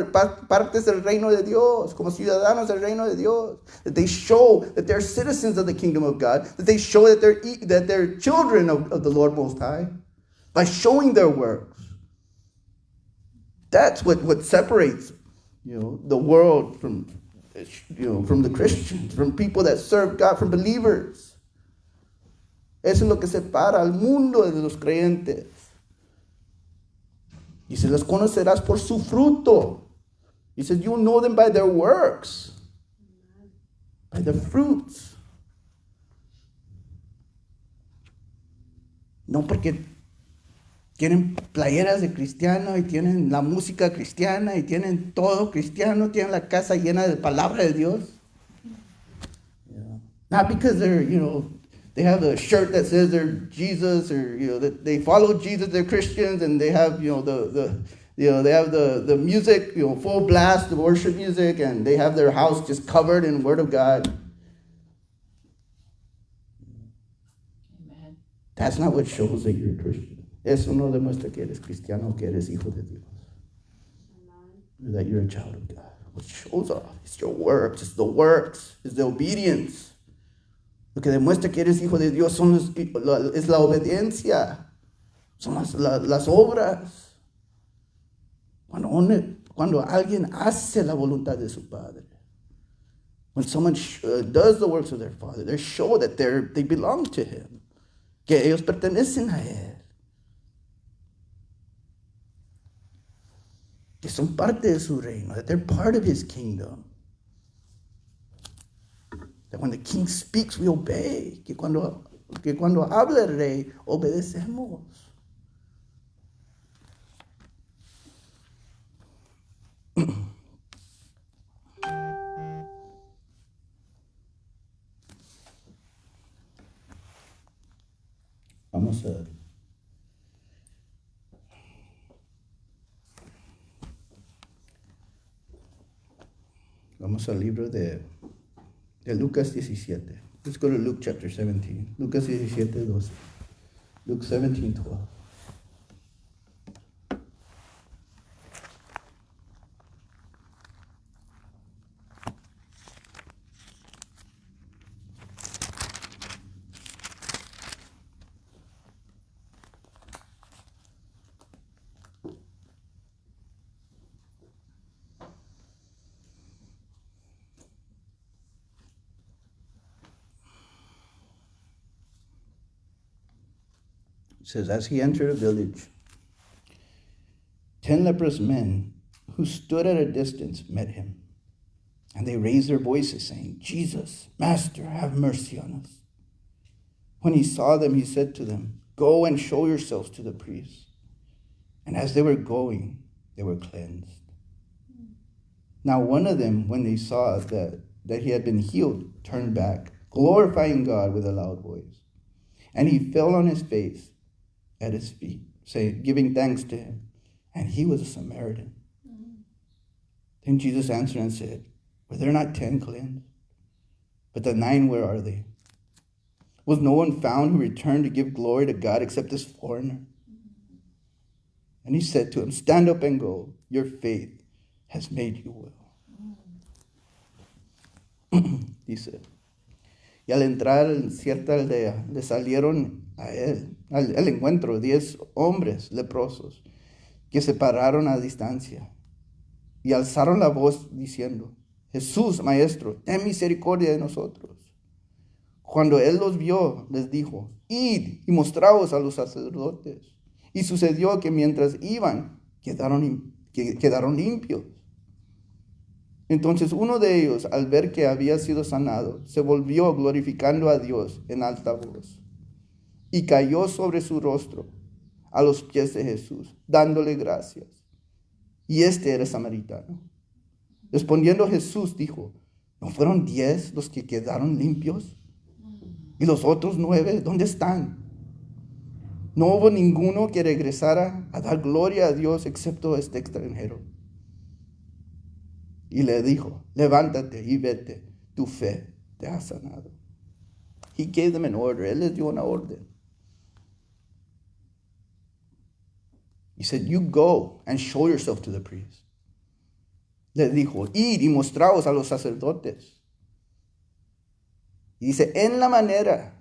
partes del reino de Dios, como ciudadanos del reino de Dios. That they show that they're citizens of the kingdom of God. That they show that they're children of the Lord Most High by showing their works. That's what separates, the world from the Christians, from people that serve God, from believers. Eso es lo que separa al mundo de los creyentes. He says, los conocerás por su fruto. He says, you'll know them by their works, by the fruits. No porque tienen playeras de cristiano y tienen la música cristiana y tienen todo cristiano, tienen la casa llena de palabra de Dios. Yeah. Not because they're, they have a shirt that says they're Jesus, or that they follow Jesus, they're Christians, and they have they have the music, full blast, the worship music, and they have their house just covered in Word of God. Amen. That's not what shows that you're a Christian. Eso no demuestra que eres cristiano, que eres hijo de Dios. Amen. That you're a child of God. What shows off is your works, it's the works, it's the obedience. Lo que demuestra que eres hijo de Dios es la obediencia, son las obras. Cuando alguien hace la voluntad de su Padre, when someone does the works of their Father, they show that they belong to Him, que ellos pertenecen a Él, que son parte de su reino, that they're part of His kingdom. That when the king speaks, we obey. Que cuando habla el rey, obedecemos. Vamos al libro de Lucas 17. Let's go to Luke chapter 17. Lucas 17, 12. Luke 17, 12. It says, as he entered a village, 10 leprous men who stood at a distance met him. And they raised their voices, saying, Jesus, Master, have mercy on us. When he saw them, he said to them, go and show yourselves to the priests. And as they were going, they were cleansed. Now one of them, when they saw that he had been healed, turned back, glorifying God with a loud voice. And he fell on his face at his feet, giving thanks to him. And he was a Samaritan. Then Jesus answered and said, were there not 10 cleansed? But the 9, where are they? Was no one found who returned to give glory to God except this foreigner? And he said to him, stand up and go. Your faith has made you well. Dice, y al entrar en cierta aldea, le salieron a él, al encuentro, 10 hombres leprosos que se pararon a distancia y alzaron la voz diciendo, Jesús, Maestro, ten misericordia de nosotros. Cuando él los vio, les dijo, id y mostraos a los sacerdotes. Y sucedió que mientras iban, quedaron limpios. Entonces uno de ellos, al ver que había sido sanado, se volvió glorificando a Dios en alta voz y cayó sobre su rostro a los pies de Jesús, dándole gracias. Y este era samaritano. Respondiendo Jesús dijo, ¿no fueron 10 los que quedaron limpios? ¿Y los otros 9 dónde están? No hubo ninguno que regresara a dar gloria a Dios excepto este extranjero. Y le dijo, levántate y vete, tu fe te ha sanado. He gave them an order. Él les dio una orden. He said, you go and show yourself to the priest. Le dijo, id y mostraos a los sacerdotes. Y dice, en la manera,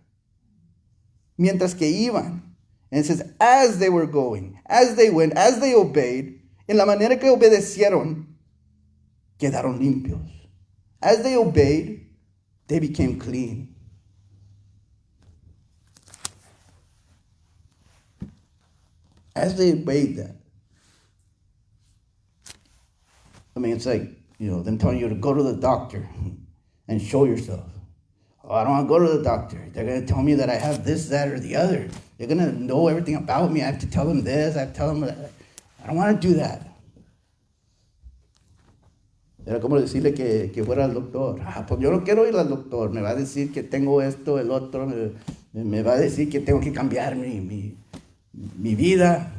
mientras que iban. And it says, as they were going, as they went, as they obeyed, en la manera que obedecieron, quedaron limpios. As they obeyed, they became clean. As they obeyed that. I mean, it's like, them telling you to go to the doctor and show yourself. Oh, I don't want to go to the doctor. They're going to tell me that I have this, that, or the other. They're going to know everything about me. I have to tell them this. I have to tell them that. I don't want to do that. Era como decirle que fuera al doctor. Pues yo no quiero ir al doctor. Me va a decir que tengo esto, el otro. Me va a decir que tengo que cambiar mi vida.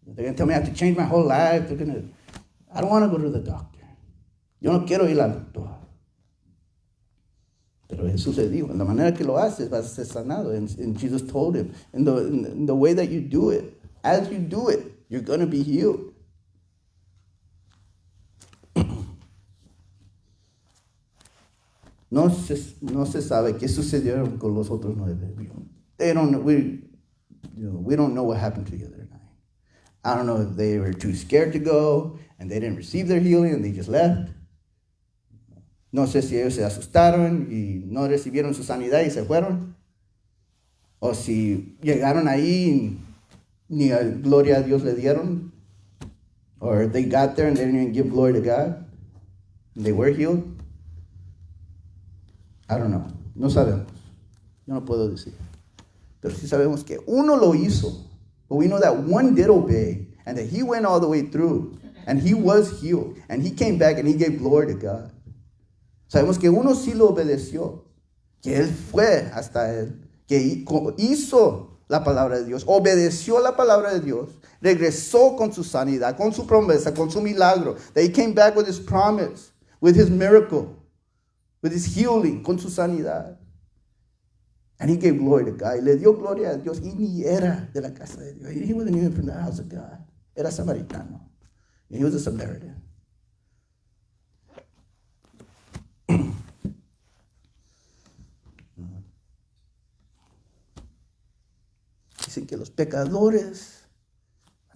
They're going to tell me I have to change my whole life. I don't want to go to the doctor. Yo no quiero ir al doctor. Pero Jesús le dijo, en la manera que lo haces vas a ser sanado. And Jesus told him, in the way that you do it, as you do it, you're going to be healed. No se sabe qué sucedió con los otros 9. We don't know what happened to the other 9. I don't know if they were too scared to go and they didn't receive their healing and they just left. No sé si ellos se asustaron y no recibieron su sanidad y se fueron. O si llegaron ahí y ni gloria a Dios le dieron. Or they got there and they didn't even give glory to God. And they were healed. I don't know. No sabemos. Yo no puedo decir. Pero sí sabemos que uno lo hizo. But we know that one did obey. And that he went all the way through. And he was healed. And he came back and he gave glory to God. Sabemos que uno sí lo obedeció. Que él fue hasta él. Que hizo la palabra de Dios. Obedeció la palabra de Dios. Regresó con su sanidad. Con su promesa. Con su milagro. That he came back with his promise. With his miracle. With his healing, con su sanidad. And he gave glory to God. Y le dio gloria a Dios. Y ni era de la casa de Dios. He wasn't even from the house of God. Era samaritano. And he was a Samaritan. Dicen que los pecadores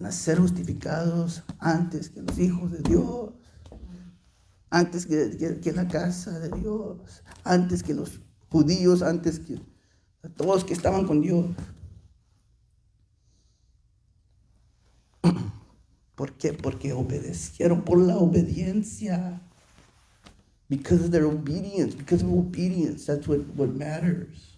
van a ser justificados antes que los hijos de Dios. Antes que la casa de Dios, antes que los judíos, antes que todos que estaban con Dios. ¿Por qué? Porque obedecieron, por la obediencia. Because of their obedience, that's what matters.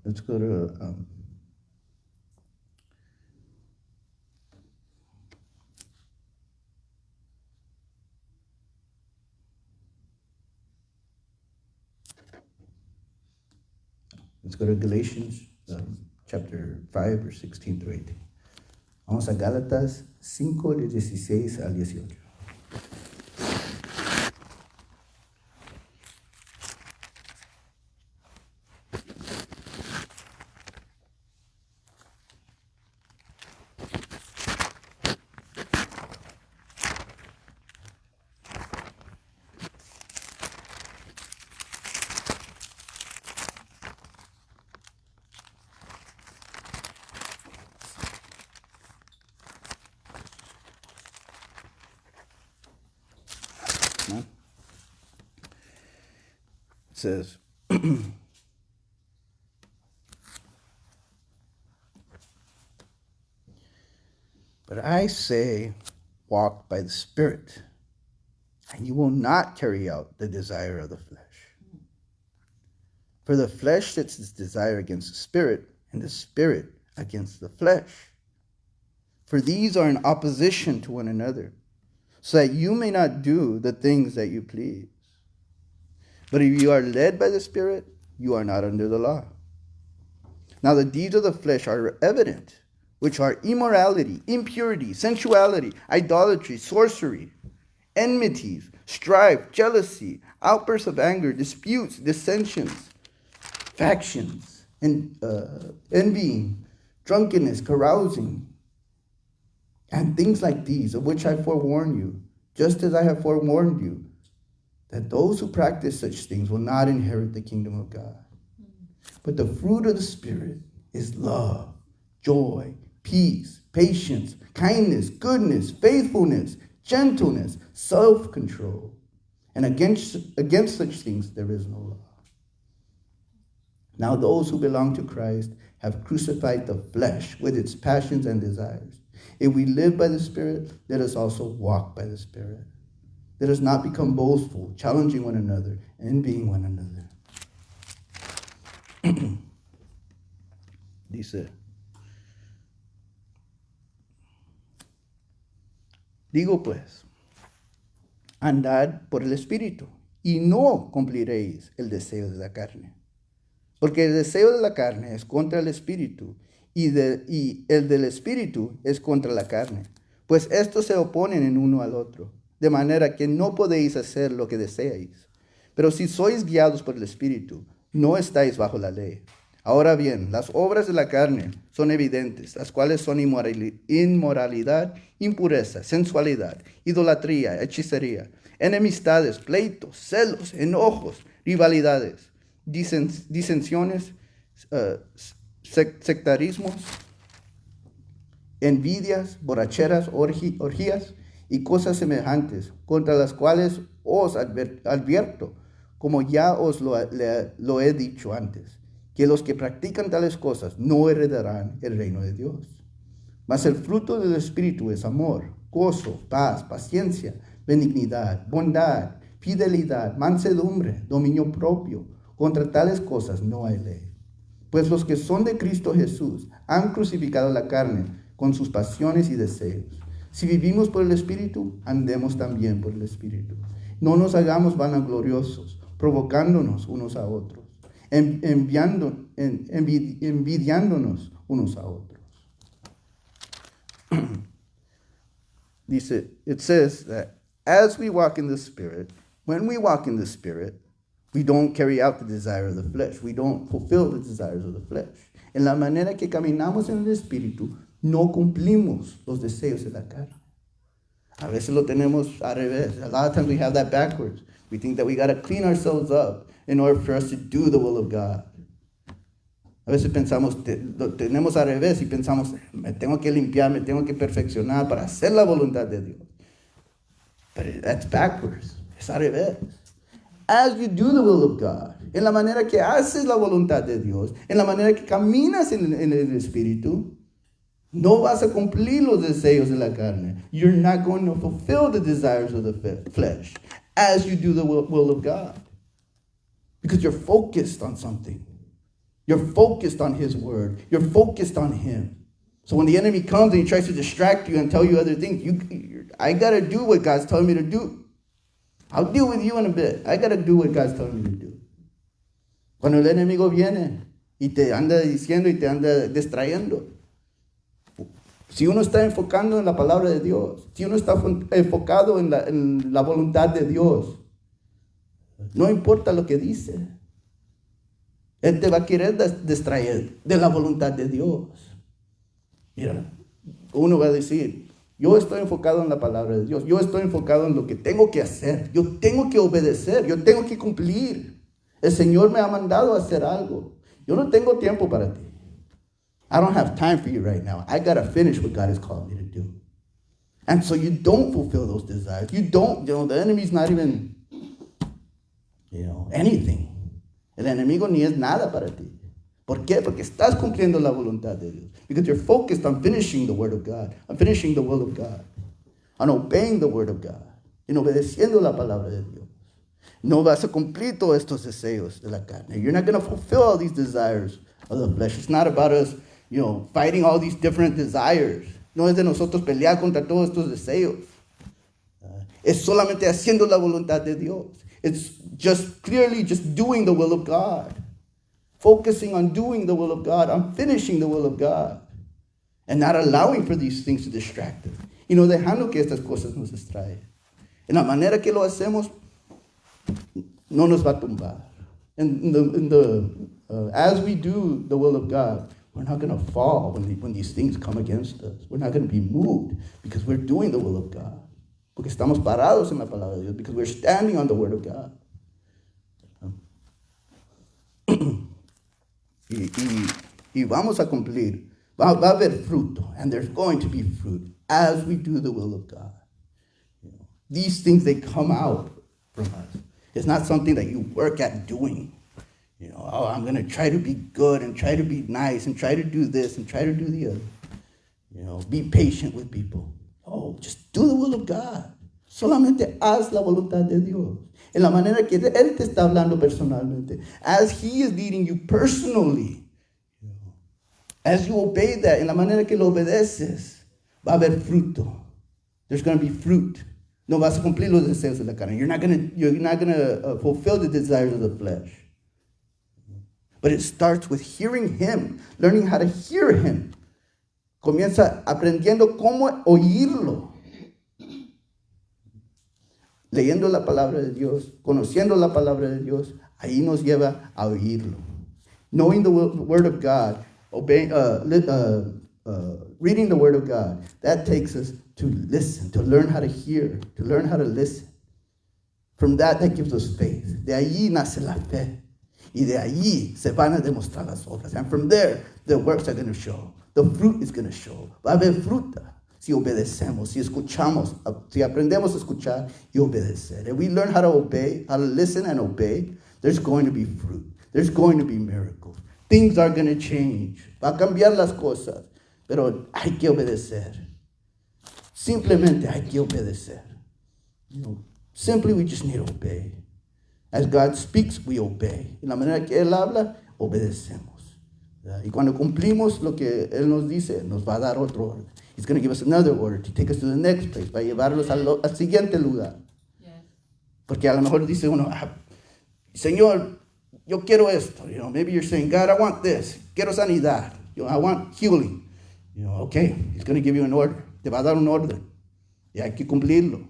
Let's go to Galatians chapter 5, verse 16 through 18. Vamos a Gálatas 5, de 16 al 18. It says, but I say, walk by the Spirit, and you will not carry out the desire of the flesh. For the flesh sets its desire against the Spirit, and the Spirit against the flesh. For these are in opposition to one another, so that you may not do the things that you please. But if you are led by the Spirit, you are not under the law. Now the deeds of the flesh are evident, which are immorality, impurity, sensuality, idolatry, sorcery, enmities, strife, jealousy, outbursts of anger, disputes, dissensions, factions, and envying, drunkenness, carousing, and things like these, of which I forewarn you, just as I have forewarned you, that those who practice such things will not inherit the kingdom of God. But the fruit of the Spirit is love, joy, peace, patience, kindness, goodness, faithfulness, gentleness, self-control. And against such things there is no law. Now those who belong to Christ have crucified the flesh with its passions and desires. If we live by the Spirit, let us also walk by the Spirit. Let us not become boastful, challenging one another, envying one another. Dice, digo pues, andad por el Espíritu y no cumpliréis el deseo de la carne. Porque el deseo de la carne es contra el Espíritu y el del Espíritu es contra la carne. Pues estos se oponen en uno al otro, de manera que no podéis hacer lo que deseáis. Pero si sois guiados por el Espíritu, no estáis bajo la ley. Ahora bien, las obras de la carne son evidentes, las cuales son inmoralidad, impureza, sensualidad, idolatría, hechicería, enemistades, pleitos, celos, enojos, rivalidades, disensiones, sectarismos, envidias, borracheras, orgías y cosas semejantes, contra las cuales os advierto, como ya os lo he dicho antes, que los que practican tales cosas no heredarán el reino de Dios. Mas el fruto del Espíritu es amor, gozo, paz, paciencia, benignidad, bondad, fidelidad, mansedumbre, dominio propio. Contra tales cosas no hay ley. Pues los que son de Cristo Jesús han crucificado la carne con sus pasiones y deseos. Si vivimos por el Espíritu, andemos también por el Espíritu. No nos hagamos vanagloriosos, provocándonos unos a otros, envidiándonos unos a otros. Dice, it says that as we walk in the Spirit, when we walk in the Spirit, we don't carry out the desire of the flesh. We don't fulfill the desires of the flesh. En la manera que caminamos en el Espíritu, no cumplimos los deseos de la carne. A veces lo tenemos al revés. A lot of times we have that backwards. We think that we got to clean ourselves up in order for us to do the will of God. A veces pensamos, lo tenemos al revés y pensamos, me tengo que limpiar, me tengo que perfeccionar para hacer la voluntad de Dios. But that's backwards. Es al revés. As you do the will of God, en la manera que haces la voluntad de Dios, en la manera que caminas en el Espíritu, no vas a cumplir los deseos de la carne. You're not going to fulfill the desires of the flesh as you do the will of God. Because you're focused on something. You're focused on His Word. You're focused on Him. So when the enemy comes and he tries to distract you and tell you other things, I got to do what God's telling me to do. I'll deal with you in a bit. I got to do what God's telling me to do. Cuando el enemigo viene y te anda diciendo y te anda distrayendo, si uno está enfocando en la palabra de Dios, si uno está enfocado en la voluntad de Dios, no importa lo que dice, Él te va a querer distraer de la voluntad de Dios. Mira, uno va a decir, yo estoy enfocado en la palabra de Dios, yo estoy enfocado en lo que tengo que hacer, yo tengo que obedecer, yo tengo que cumplir. El Señor me ha mandado a hacer algo. Yo no tengo tiempo para ti. I don't have time for you right now. I got to finish what God has called me to do. And so you don't fulfill those desires. You don't, the enemy's not even, anything. El enemigo ni es nada para ti. ¿Por qué? Porque estás cumpliendo la voluntad de Dios. Because you're focused on finishing the word of God, on finishing the will of God, on obeying the word of God, en obedeciendo la palabra de Dios. No vas a cumplir todos estos deseos de la carne. You're not going to fulfill all these desires of the flesh. It's not about us, fighting all these different desires. No es de nosotros pelear contra todos estos deseos. Es solamente haciendo la voluntad de Dios. It's just clearly just doing the will of God. Focusing on doing the will of God, on finishing the will of God. And not allowing for these things to distract us. Dejando que estas cosas nos distraigan. En la manera que lo hacemos, no nos va a tumbar. As we do the will of God, we're not going to fall when these things come against us. We're not going to be moved because we're doing the will of God. Porque estamos parados en la palabra de Dios. Because we're standing on the word of God. Y vamos a cumplir. Va a haber fruto. And there's going to be fruit as we do the will of God. These things, they come out from us. It's not something that you work at doing. I'm going to try to be good and try to be nice and try to do this and try to do the other. Be patient with people. Oh, just do the will of God. Solamente haz la voluntad de Dios. En la manera que Él te está hablando personalmente. As He is leading you personally. As you obey that, en la manera que lo obedeces, va a haber fruto. There's going to be fruit. No vas a cumplir los deseos de la carne. You're not going to fulfill the desires of the flesh. But it starts with hearing Him, learning how to hear Him. Comienza aprendiendo cómo oírlo. Leyendo la palabra de Dios, conociendo la palabra de Dios, ahí nos lleva a oírlo. Knowing the Word of God, reading the Word of God, that takes us to listen, to learn how to hear, to learn how to listen. From that gives us faith. De allí nace la fe. Y de allí se van a demostrar las obras. And from there, the works are going to show. The fruit is going to show. Va a haber fruta si obedecemos, si escuchamos, si aprendemos a escuchar y obedecer. If we learn how to obey, how to listen and obey, there's going to be fruit. There's going to be miracles. Things are going to change. Va a cambiar las cosas. Pero hay que obedecer. Simplemente hay que obedecer. Simply we just need to obey. As God speaks, we obey. Y la manera que Él habla, obedecemos. Y cuando cumplimos lo que Él nos dice, nos va a dar otro orden. He's going to give us another order to take us to the next place, para llevarlos al siguiente lugar. Yes. Porque a lo mejor dice uno, Señor, yo quiero esto. Maybe you're saying, God, I want this. Quiero sanidad. I want healing. Okay, He's going to give you an order. Te va a dar un orden. Y hay que cumplirlo.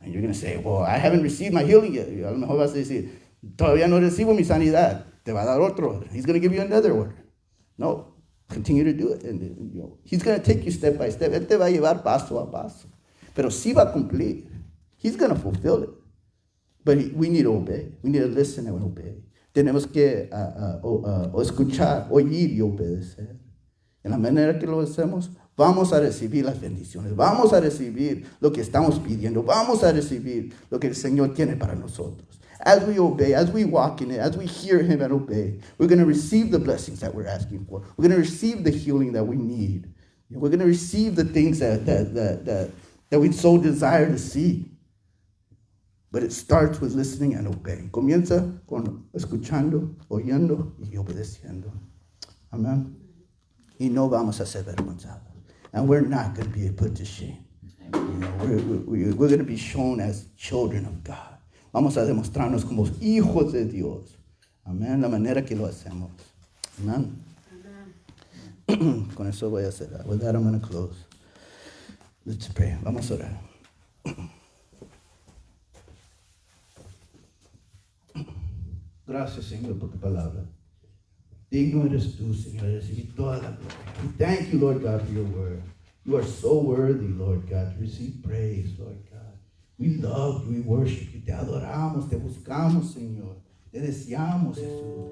And you're going to say, well, I haven't received my healing yet. A lo mejor vas a decir, todavía no recibo mi sanidad. Te va a dar otro order. He's going to give you another order. No, continue to do it. And, He's going to take you step by step. Él te va a llevar paso a paso. Pero sí va a cumplir. He's going to fulfill it. But we need to obey. We need to listen and obey. Tenemos que escuchar, oír y obedecer. En la manera que lo hacemos, vamos a recibir las bendiciones. Vamos a recibir lo que estamos pidiendo. Vamos a recibir lo que el Señor tiene para nosotros. As we obey, as we walk in it, as we hear Him and obey, we're going to receive the blessings that we're asking for. We're going to receive the healing that we need. We're going to receive the things that we so desire to see. But it starts with listening and obeying. Comienza con escuchando, oyendo y obedeciendo. Amén. Y no vamos a ser vergonzados. And we're not going to be put to shame. We're going to be shown as children of God. Vamos a demostrarnos como hijos de Dios. Amén. La manera que lo hacemos. Amén. Con eso voy a cerrar. With that, I'm going to close. Let's pray. Vamos a orar. Gracias, Señor, por tu palabra. Digno eres tú, Señor, de recibir toda la gloria. We thank you, Lord God, for your word. You are so worthy, Lord God, to receive praise, Lord God. We love you, we worship you, te adoramos, te buscamos, Señor. Te deseamos, Jesús.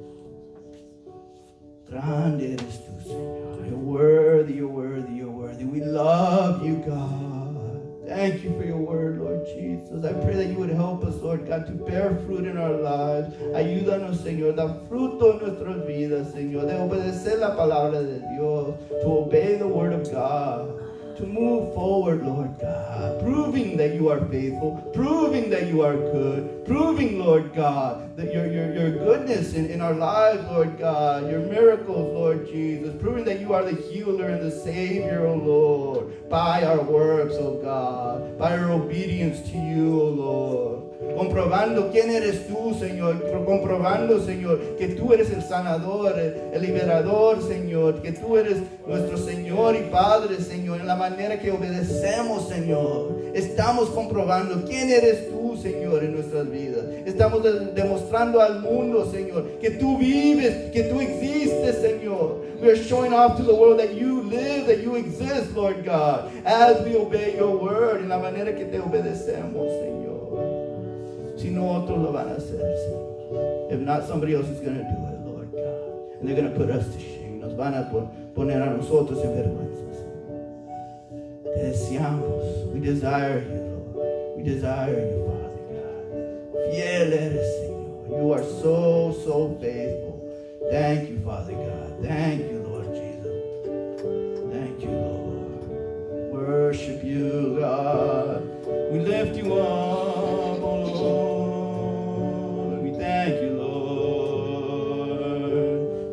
Grande eres tú, Señor. You're worthy, you're worthy, you're worthy. We love you, God. Thank you for your word, Lord Jesus. I pray that you would help us, Lord God, to bear fruit in our lives. Ayúdanos, Señor, da fruto en nuestras vidas, Señor, de obedecer la palabra de Dios, to obey the word of God, to move forward, Lord God, proving that you are faithful, proving that you are good, proving, Lord God, that your goodness in our lives, Lord God, your miracles, Lord Jesus, proving that you are the healer and the Savior, O Lord, by our works, O God, by our obedience to you, O Lord. Comprobando quién eres tú, Señor, comprobando, Señor, que tú eres el sanador, el liberador, Señor, que tú eres nuestro Señor y Padre, Señor, en la manera que obedecemos, Señor. Estamos comprobando quién eres tú, Señor, en nuestras vidas. Estamos demostrando al mundo, Señor, que tú vives, que tú existes, Señor. We are showing off to the world that you live, that you exist, Lord God, as we obey your word, en la manera que te obedecemos, Señor. Si no, otros lo van a hacer, Señor. If not, somebody else is going to do it, Lord God. And they're going to put us to shame. Nos van a poner a nosotros en vergüenza, Señor. Te deseamos. We desire you, Lord. We desire you, Father God. Fiel eres, Señor. You are so, so faithful. Thank you, Father God. Thank you, Lord Jesus. Thank you, Lord. Worship you, God. We lift you up, oh Lord. We thank you, Lord.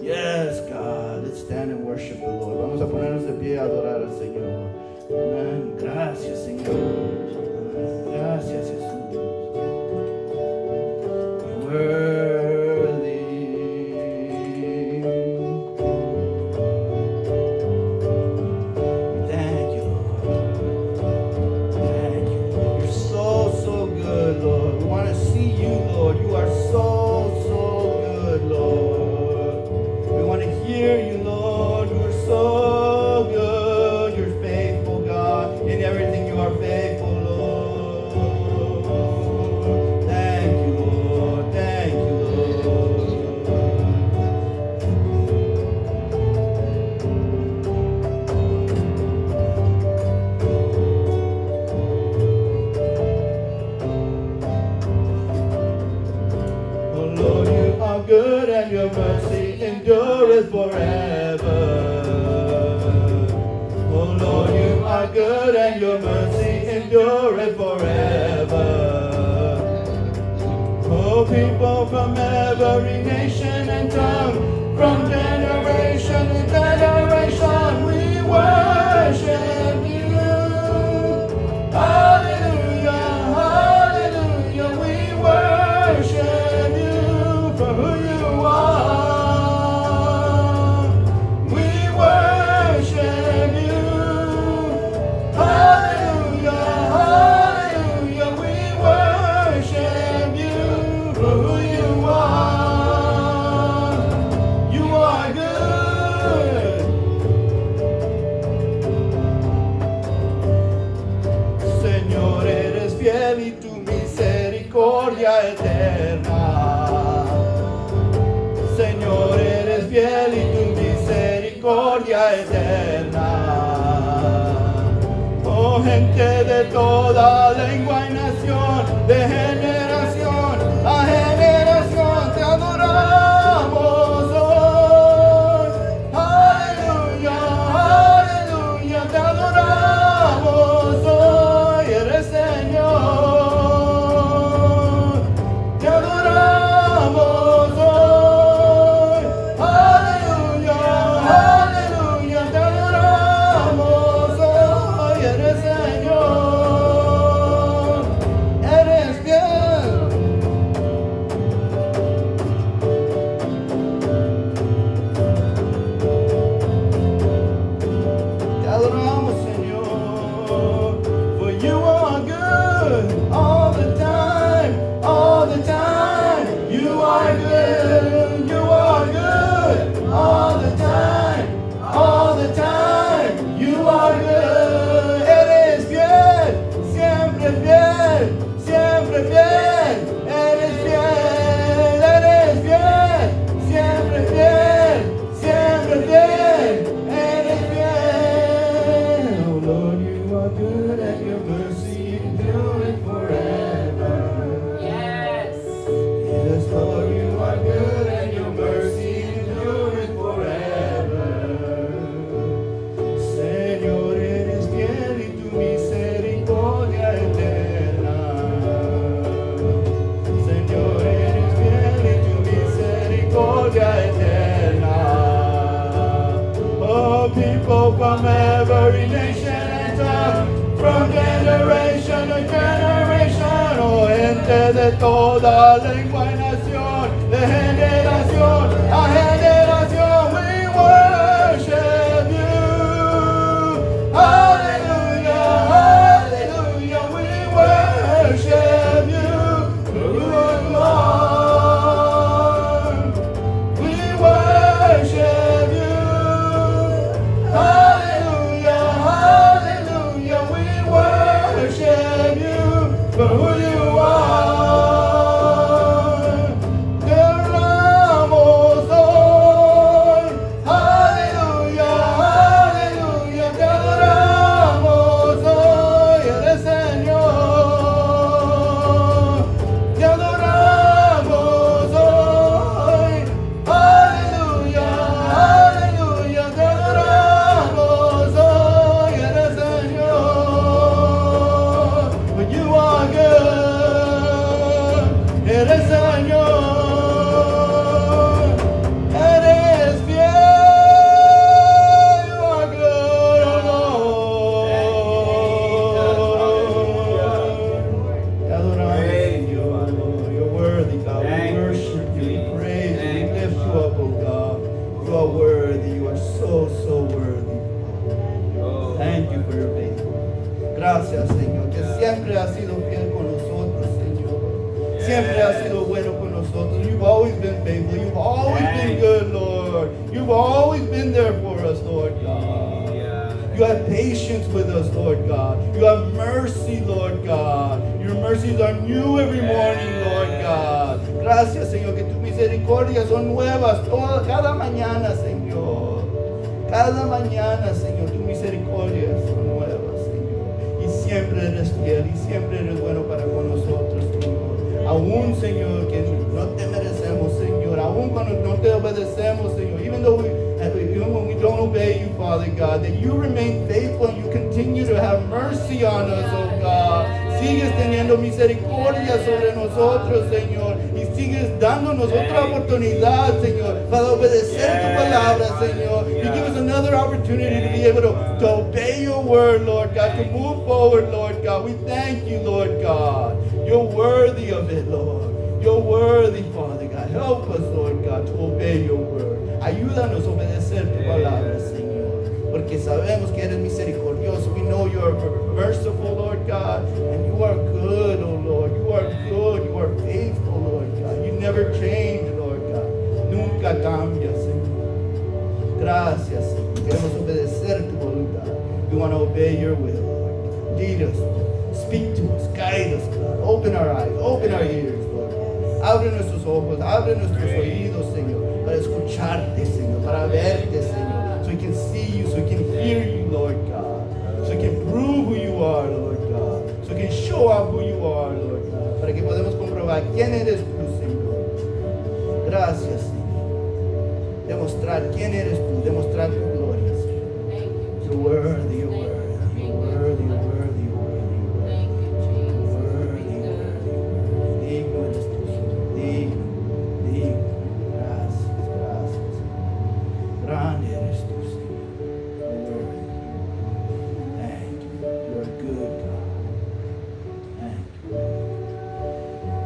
Yes, God. It's stand and worship the Lord. Vamos a ponernos de pie a adorar al Señor. Amén. Gracias, Señor. Gracias, Jesús. Worthy. Thank you, Lord. Thank you, Lord. You're so, so good, Lord. We want to see you, Lord. You are so, so good, Lord. We want to hear you, Lord. You are so good. You're faithful, God. In everything you are faithful, Lord. Thank you, Lord. Thank you, Lord. Oh Lord, you are good and your mercy endureth forever. Oh Lord, you are good and your mercy endureth forever. Oh, people from every nation and tongue, from generation to generation, we worship you. Hallelujah, hallelujah, we worship you for who you are. We worship you. Hallelujah, hallelujah, we worship you for who you are. You are good. Señor, eres fiel y tu misericordia eterna. Señor, eres fiel y tu misericordia eterna. Oh, gente de toda lengua y nación, de generación a generación, te adoramos hoy. Aleluya, aleluya, te adoramos hoy. Eres Señor, te adoramos hoy. Aleluya, aleluya, te adoramos hoy. Eres Señor, eres fiel. Te adoramos, Señor, for you are good all the time, all the time. You are good, you are good all the time, all the time. You are good, eres fiel, siempre fiel, siempre fiel. Eres fiel, eres fiel, siempre fiel, siempre fiel. Eres fiel. Oh Lord, you are good and your mercy endureth forever. Yes. Yes, Lord, you are good and your mercy endureth forever. Señor, eres fiel y tu misericordia eterna. Señor, eres fiel y tu misericordia eterna. Oh, people from every nation and tongue, from generation to generation, oh, gente de toda lengua y nación, de generación a generación, we worship you. Hallelujah, hallelujah, we worship you. For who you are, we worship you. Hallelujah, hallelujah, we worship you for who you are. There worthy. You are so, so worthy. Thank you for your faithfulness. Gracias, Señor, que siempre has sido fiel con nosotros, Señor. Siempre has sido bueno con nosotros. You've always been faithful. You've always been good, Lord. You've always been there for us, Lord God. You have patience with us, Lord God. You have mercy, Lord God. Your mercies are new every morning, Lord God. Gracias, Señor, que tus misericordias son nuevas cada mañana, Señor. Cada mañana, Señor, tus misericordias son nuevas, Señor. Y siempre eres fiel y siempre eres bueno para con nosotros, Señor. Aún, Señor, que no te merecemos, Señor. Aún cuando no te obedecemos, Señor. Even when we don't obey you, Father God, that you remain faithful and you continue to have mercy on us, oh God. Sigues teniendo misericordia sobre nosotros, Señor, y sigues dándonos otra oportunidad, Señor, para obedecer tu palabra, Señor. You give us another opportunity to be able to obey your word, Lord God, to move forward, Lord God. We thank you, Lord God. You're worthy of it, Lord. You're worthy, Father God. Help us, Lord God, to obey your word. Ayúdanos a obedecer tu palabra, Señor, porque sabemos que eres misericordioso. We know you are merciful, Lord God, and you are good, oh Lord. You are good. You are faithful, Lord God. You never change, Lord God. Nunca cambias, Señor. Gracias, Señor. Queremos obedecer tu voluntad. We want to obey your will, Lord. Lead us, speak to us, guide us, God. Open our eyes, open our ears, Lord. Abre nuestros ojos, abre nuestros oídos, Señor, para escucharte, Señor, para verte, Señor, so we can see you, so we can hear you, Lord God, so we can prove who you are, Lord God, so we can show up who you are, Lord God, para que podamos comprobar quién eres tú, Señor. Gracias, Señor. Demostrar quién eres tú, demostrar tu gloria, Señor. You're worthy, you're worthy, you're worthy, you're worthy, you're worthy, you're worthy, you're worthy, digno eres tú, Señor, digno, digno. Grande eres tú, Señor. Thank you. You're a good God. Thank you.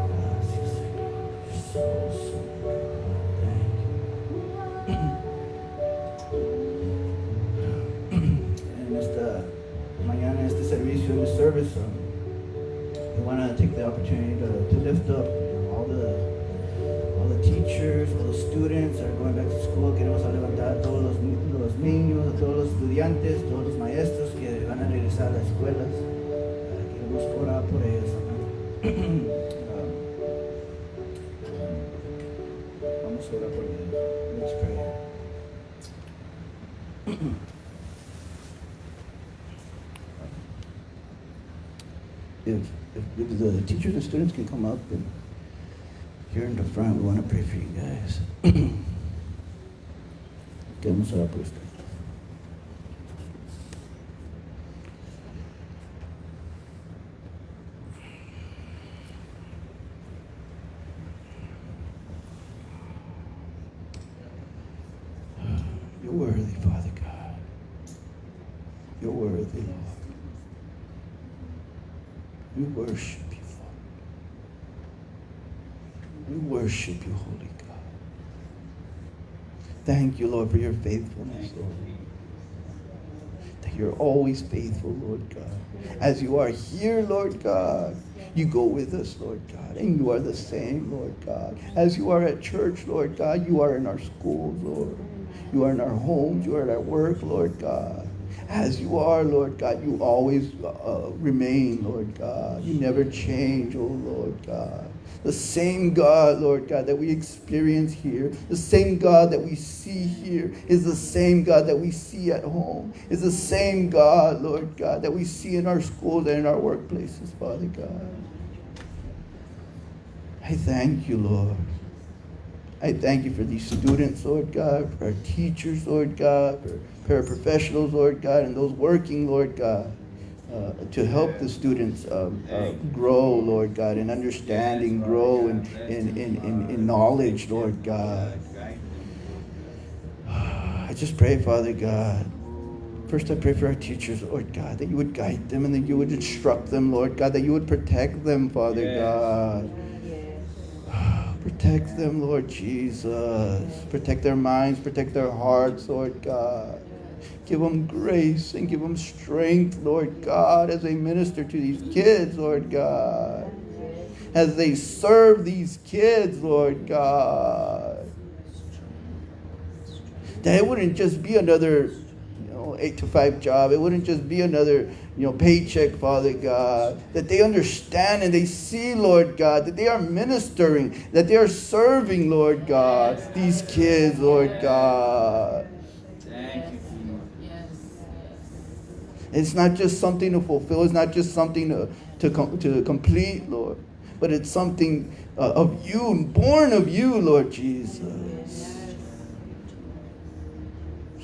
Gracias, Señor. You're so good. Thank you. En esta mañana, en este servicio, in the service, we want to take the opportunity to lift up all the teachers, all the students that are going back to school. Queremos levantar a todos los niños, a todos los estudiantes, todos los maestros que van a regresar a las escuelas. Queremos orar por ellos. Vamos a orar por ellos. Let's pray. If the teachers and students can come up and here in the front, we want to pray for you guys. Queremos orar por ustedes. You're worthy, Father God. You're worthy, Lord. We worship you, Father. We worship you, Holy God. Thank you, Lord, for your faithfulness, Lord. That you're always faithful, Lord God. As you are here, Lord God, you go with us, Lord God. And you are the same, Lord God. As you are at church, Lord God, you are in our schools, Lord. You are in our homes. You are at our work, Lord God. As you are, Lord God, you always remain, Lord God. You never change, oh Lord God. The same God, Lord God, that we experience here, the same God that we see here is the same God that we see at home, is the same God, Lord God, that we see in our schools and in our workplaces, Father God. I thank you, Lord. I thank you for these students, Lord God, for our teachers, Lord God, for paraprofessionals, Lord God, and those working, Lord God, to help the students grow, Lord God, in understanding, grow in knowledge, Lord God. I just pray, Father God. First, I pray for our teachers, Lord God, that you would guide them and that you would instruct them, Lord God, that you would protect them, Father God. Protect them, Lord Jesus. Protect their minds, protect their hearts, Lord God. Give them grace and give them strength, Lord God, as they minister to these kids, Lord God. As they serve these kids, Lord God. That it wouldn't just be another 8-to-5 job. It wouldn't just be another, paycheck, Father God. That they understand and they see, Lord God, that they are ministering, that they are serving, Lord God, these kids, Lord God. Thank you, Jesus. It's not just something to fulfill. It's not just something to complete, Lord. But it's something of you, born of you, Lord Jesus.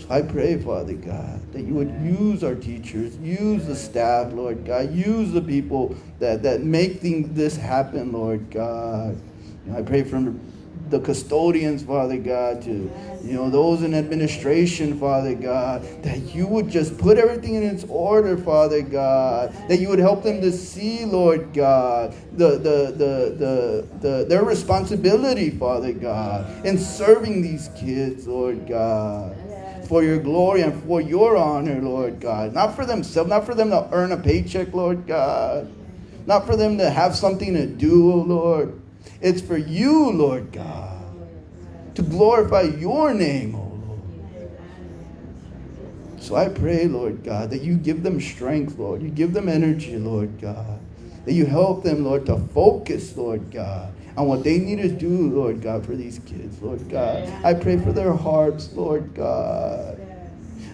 I pray, Father God, that you would use our teachers, use the staff, Lord God, use the people that make this happen, Lord God. I pray from the custodians, Father God, to those in administration, Father God, that you would just put everything in its order, Father God, that you would help them to see, Lord God, their responsibility, Father God, in serving these kids, Lord God. For your glory and for your honor, Lord God. Not for themselves, not for them to earn a paycheck, Lord God. Not for them to have something to do, oh Lord. It's for you, Lord God. To glorify your name, oh Lord. So I pray, Lord God, that you give them strength, Lord. You give them energy, Lord God. That you help them, Lord, to focus, Lord God, on what they need to do, Lord God, for these kids, Lord God. I pray for their hearts, Lord God.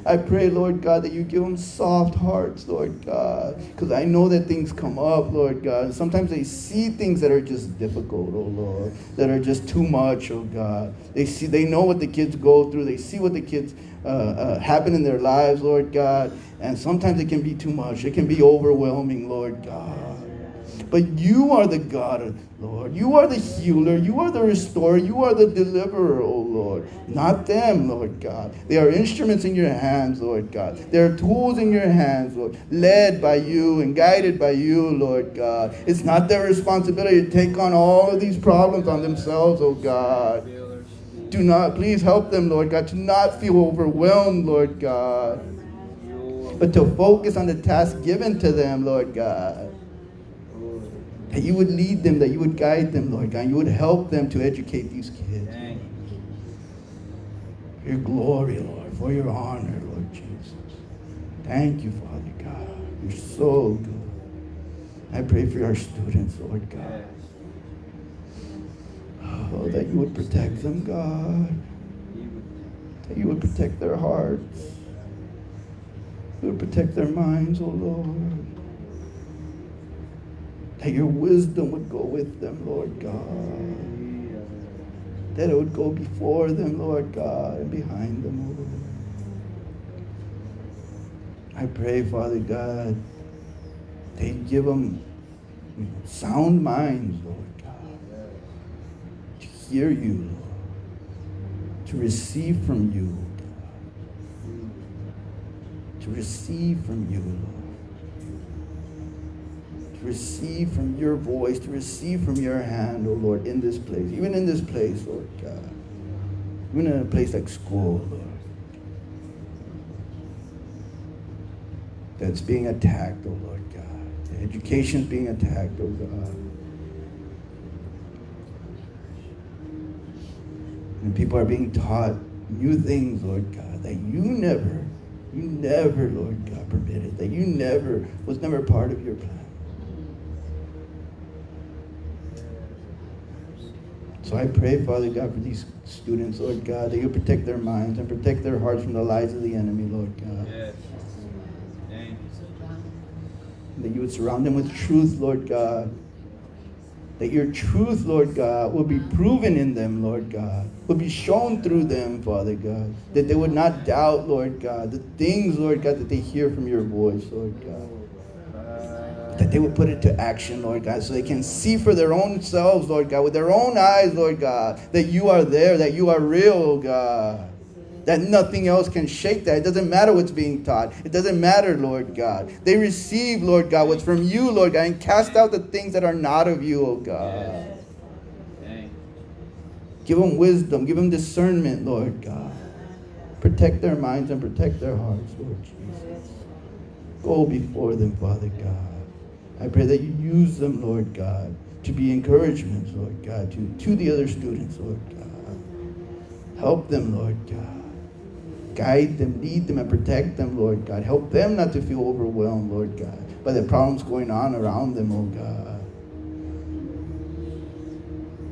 I pray, Lord God, that you give them soft hearts, Lord God. Because I know that things come up, Lord God. Sometimes they see things that are just difficult, oh Lord. That are just too much, oh God. They know what the kids go through. They see what the kids happen in their lives, Lord God. And sometimes it can be too much. It can be overwhelming, Lord God. But you are the God, Lord. You are the healer. You are the restorer. You are the deliverer, oh Lord. Not them, Lord God. They are instruments in your hands, Lord God. They are tools in your hands, Lord. Led by you and guided by you, Lord God. It's not their responsibility to take on all of these problems on themselves, oh God. Do not, please help them, Lord God, to not feel overwhelmed, Lord God. But to focus on the task given to them, Lord God. That you would lead them, that you would guide them, Lord God. You would help them to educate these kids. For your glory, Lord. For your honor, Lord Jesus. Thank you, Father God. You're so good. I pray for our students, Lord God. Oh, that you would protect them, God. That you would protect their hearts. You would protect their minds, oh Lord. That your wisdom would go with them, Lord God. That it would go before them, Lord God, and behind them, oh Lord. I pray, Father God, that you give them sound minds, Lord God, to hear you, Lord, to receive from you, God, to receive from you, Lord. Receive from your voice, to receive from your hand, oh Lord, in this place. Even in this place, Lord God. Even in a place like school, Lord. That's being attacked, oh Lord God. The education's being attacked, oh God. And people are being taught new things, Lord God, that you never, Lord God, permitted. That was never part of your plan. So I pray, Father God, for these students, Lord God, that you protect their minds and protect their hearts from the lies of the enemy, Lord God. Yes. Thank you. That you would surround them with truth, Lord God. That your truth, Lord God, will be proven in them, Lord God. Will be shown through them, Father God. That they would not doubt, Lord God, the things, Lord God, that they hear from your voice, Lord God. That they would put it to action, Lord God, so they can see for their own selves, Lord God, with their own eyes, Lord God, that you are there, that you are real, oh God. That nothing else can shake that. It doesn't matter what's being taught. It doesn't matter, Lord God. They receive, Lord God, what's from you, Lord God, and cast out the things that are not of you, oh God. Give them wisdom. Give them discernment, Lord God. Protect their minds and protect their hearts, Lord Jesus. Go before them, Father God. I pray that you use them, Lord God, to be encouragements, Lord God, to the other students, Lord God. Help them, Lord God. Guide them, lead them, and protect them, Lord God. Help them not to feel overwhelmed, Lord God, by the problems going on around them, oh God.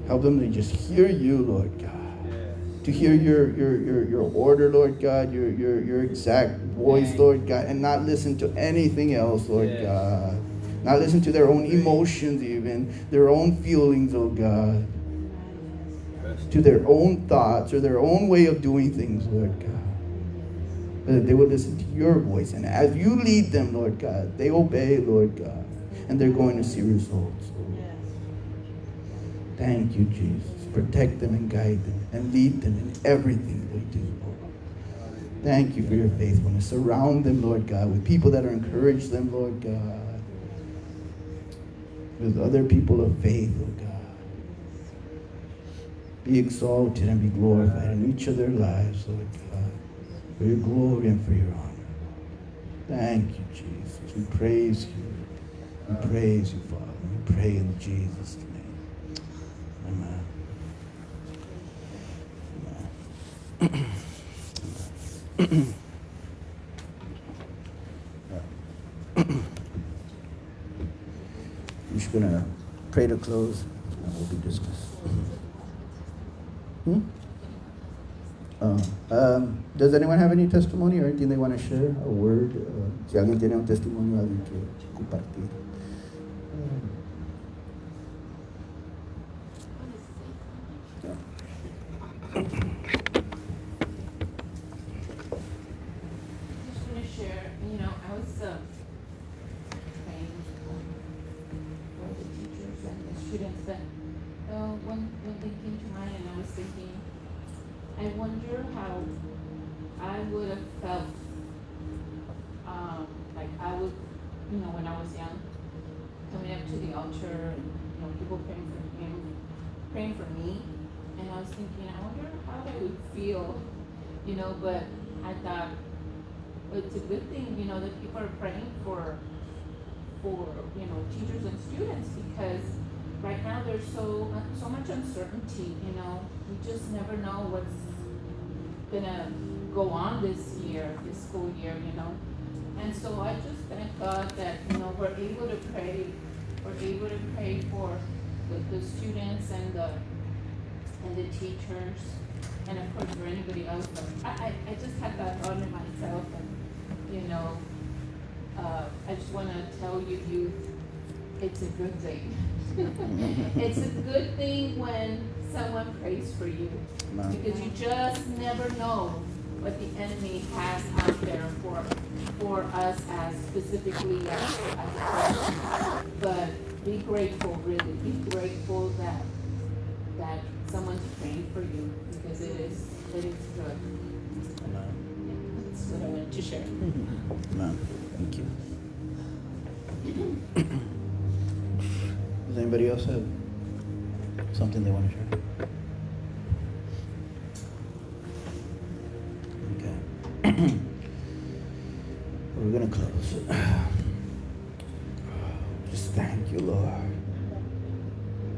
Help them to just hear you, Lord God. To hear your order, Lord God, your exact voice, Lord God, and not listen to anything else, Lord God. Not listen to their own emotions even, their own feelings, oh God. To their own thoughts or their own way of doing things, Lord God. But that they will listen to your voice. And as you lead them, Lord God, they obey, Lord God. And they're going to see results, Lord. Thank you, Jesus. Protect them and guide them and lead them in everything they do, Lord. Thank you for your faithfulness. Surround them, Lord God, with people that are encourage them, Lord God. With other people of faith, Lord God. Be exalted and be glorified in each of their lives, Lord God. For your glory and for your honor. Thank you, Jesus. We praise you. We praise you, Father. We pray in Jesus' name. Amen. Amen. I'm just going to pray to close and we'll be dismissed. Does anyone have any testimony or anything they want to share? A word? Si alguien tiene un testimonio, alguien que compartir. Just want to share, I was praying for the teachers and the students that when they came to mind, and I was thinking, I wonder how I would have felt, like I would, when I was young, coming up to the altar and, people praying for him, praying for me, and I was thinking, I wonder how I would feel, but I thought, it's a good thing, that people are praying for teachers and students, because right now there's so much uncertainty, we just never know what's gonna go on this school year, and so I just thank God that, we're able to pray for the students and the teachers, and of course for anybody else, but I just had that thought in myself, and, I just want to tell you, youth, it's a good thing. It's a good thing when someone prays for you, because you just never know what the enemy has out there for us as specifically as a person. But be grateful, really. Be grateful that someone's praying for you, because it is good. That's what I wanted to share. Amen. Thank you. Does anybody else have something they want to share? Okay. We're going to close. Just thank you, Lord.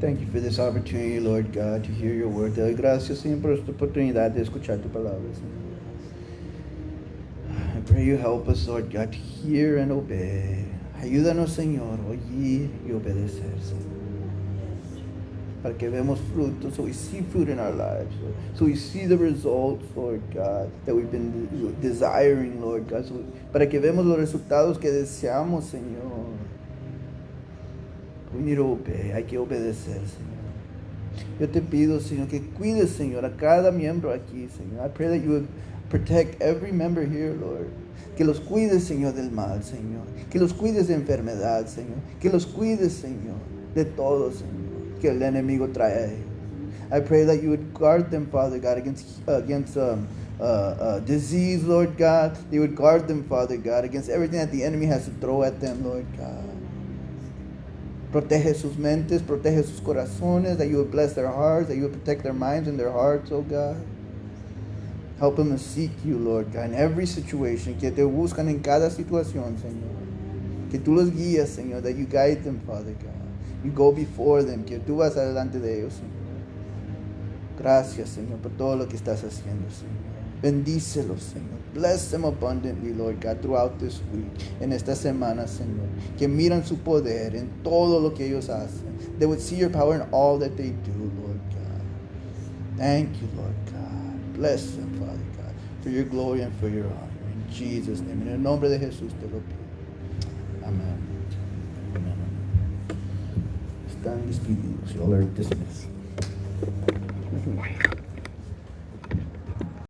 Thank you for this opportunity, Lord God, to hear your word. Te doy gracias, Señor, por esta oportunidad de escuchar tu palabra, Señor. I pray you help us, Lord God, to hear and obey. Ayúdanos, Señor, a oír y obedecer, Señor. Para que vemos frutos, so we see fruit in our lives, Lord. So we see the results, Lord God, that we've been desiring, Lord God. So para que vemos los resultados que deseamos, Señor. We need to obey. Hay que obedecer, Señor. Yo te pido, Señor, que cuides, Señor, a cada miembro aquí, Señor. I pray that you would protect every member here, Lord. Que los cuides, Señor, del mal, Señor. Que los cuides de enfermedad, Señor. Que los cuides, Señor, de todo, Señor, que el enemigo trae a ellos. I pray that you would guard them, Father God, against disease, Lord God. You would guard them, Father God, against everything that the enemy has to throw at them, Lord God. Protege sus mentes, protege sus corazones, that you would bless their hearts, that you would protect their minds and their hearts, oh God. Help them to seek you, Lord God, in every situation, que te buscan en cada situación, Señor. Que tú los guías, Señor, that you guide them, Father God. You go before them, que tú vas adelante de ellos, Señor. Gracias, Señor, por todo lo que estás haciendo, Señor. Bendícelos, Señor. Bless them abundantly, Lord God, throughout this week, en esta semana, Señor. Que miran su poder en todo lo que ellos hacen. They would see your power in all that they do, Lord God. Thank you, Lord God. Bless them, Father God, for your glory and for your honor. In Jesus' name. En el nombre de Jesús te lo pido. Amén. Amén. Están despedidos. You all are dismissed.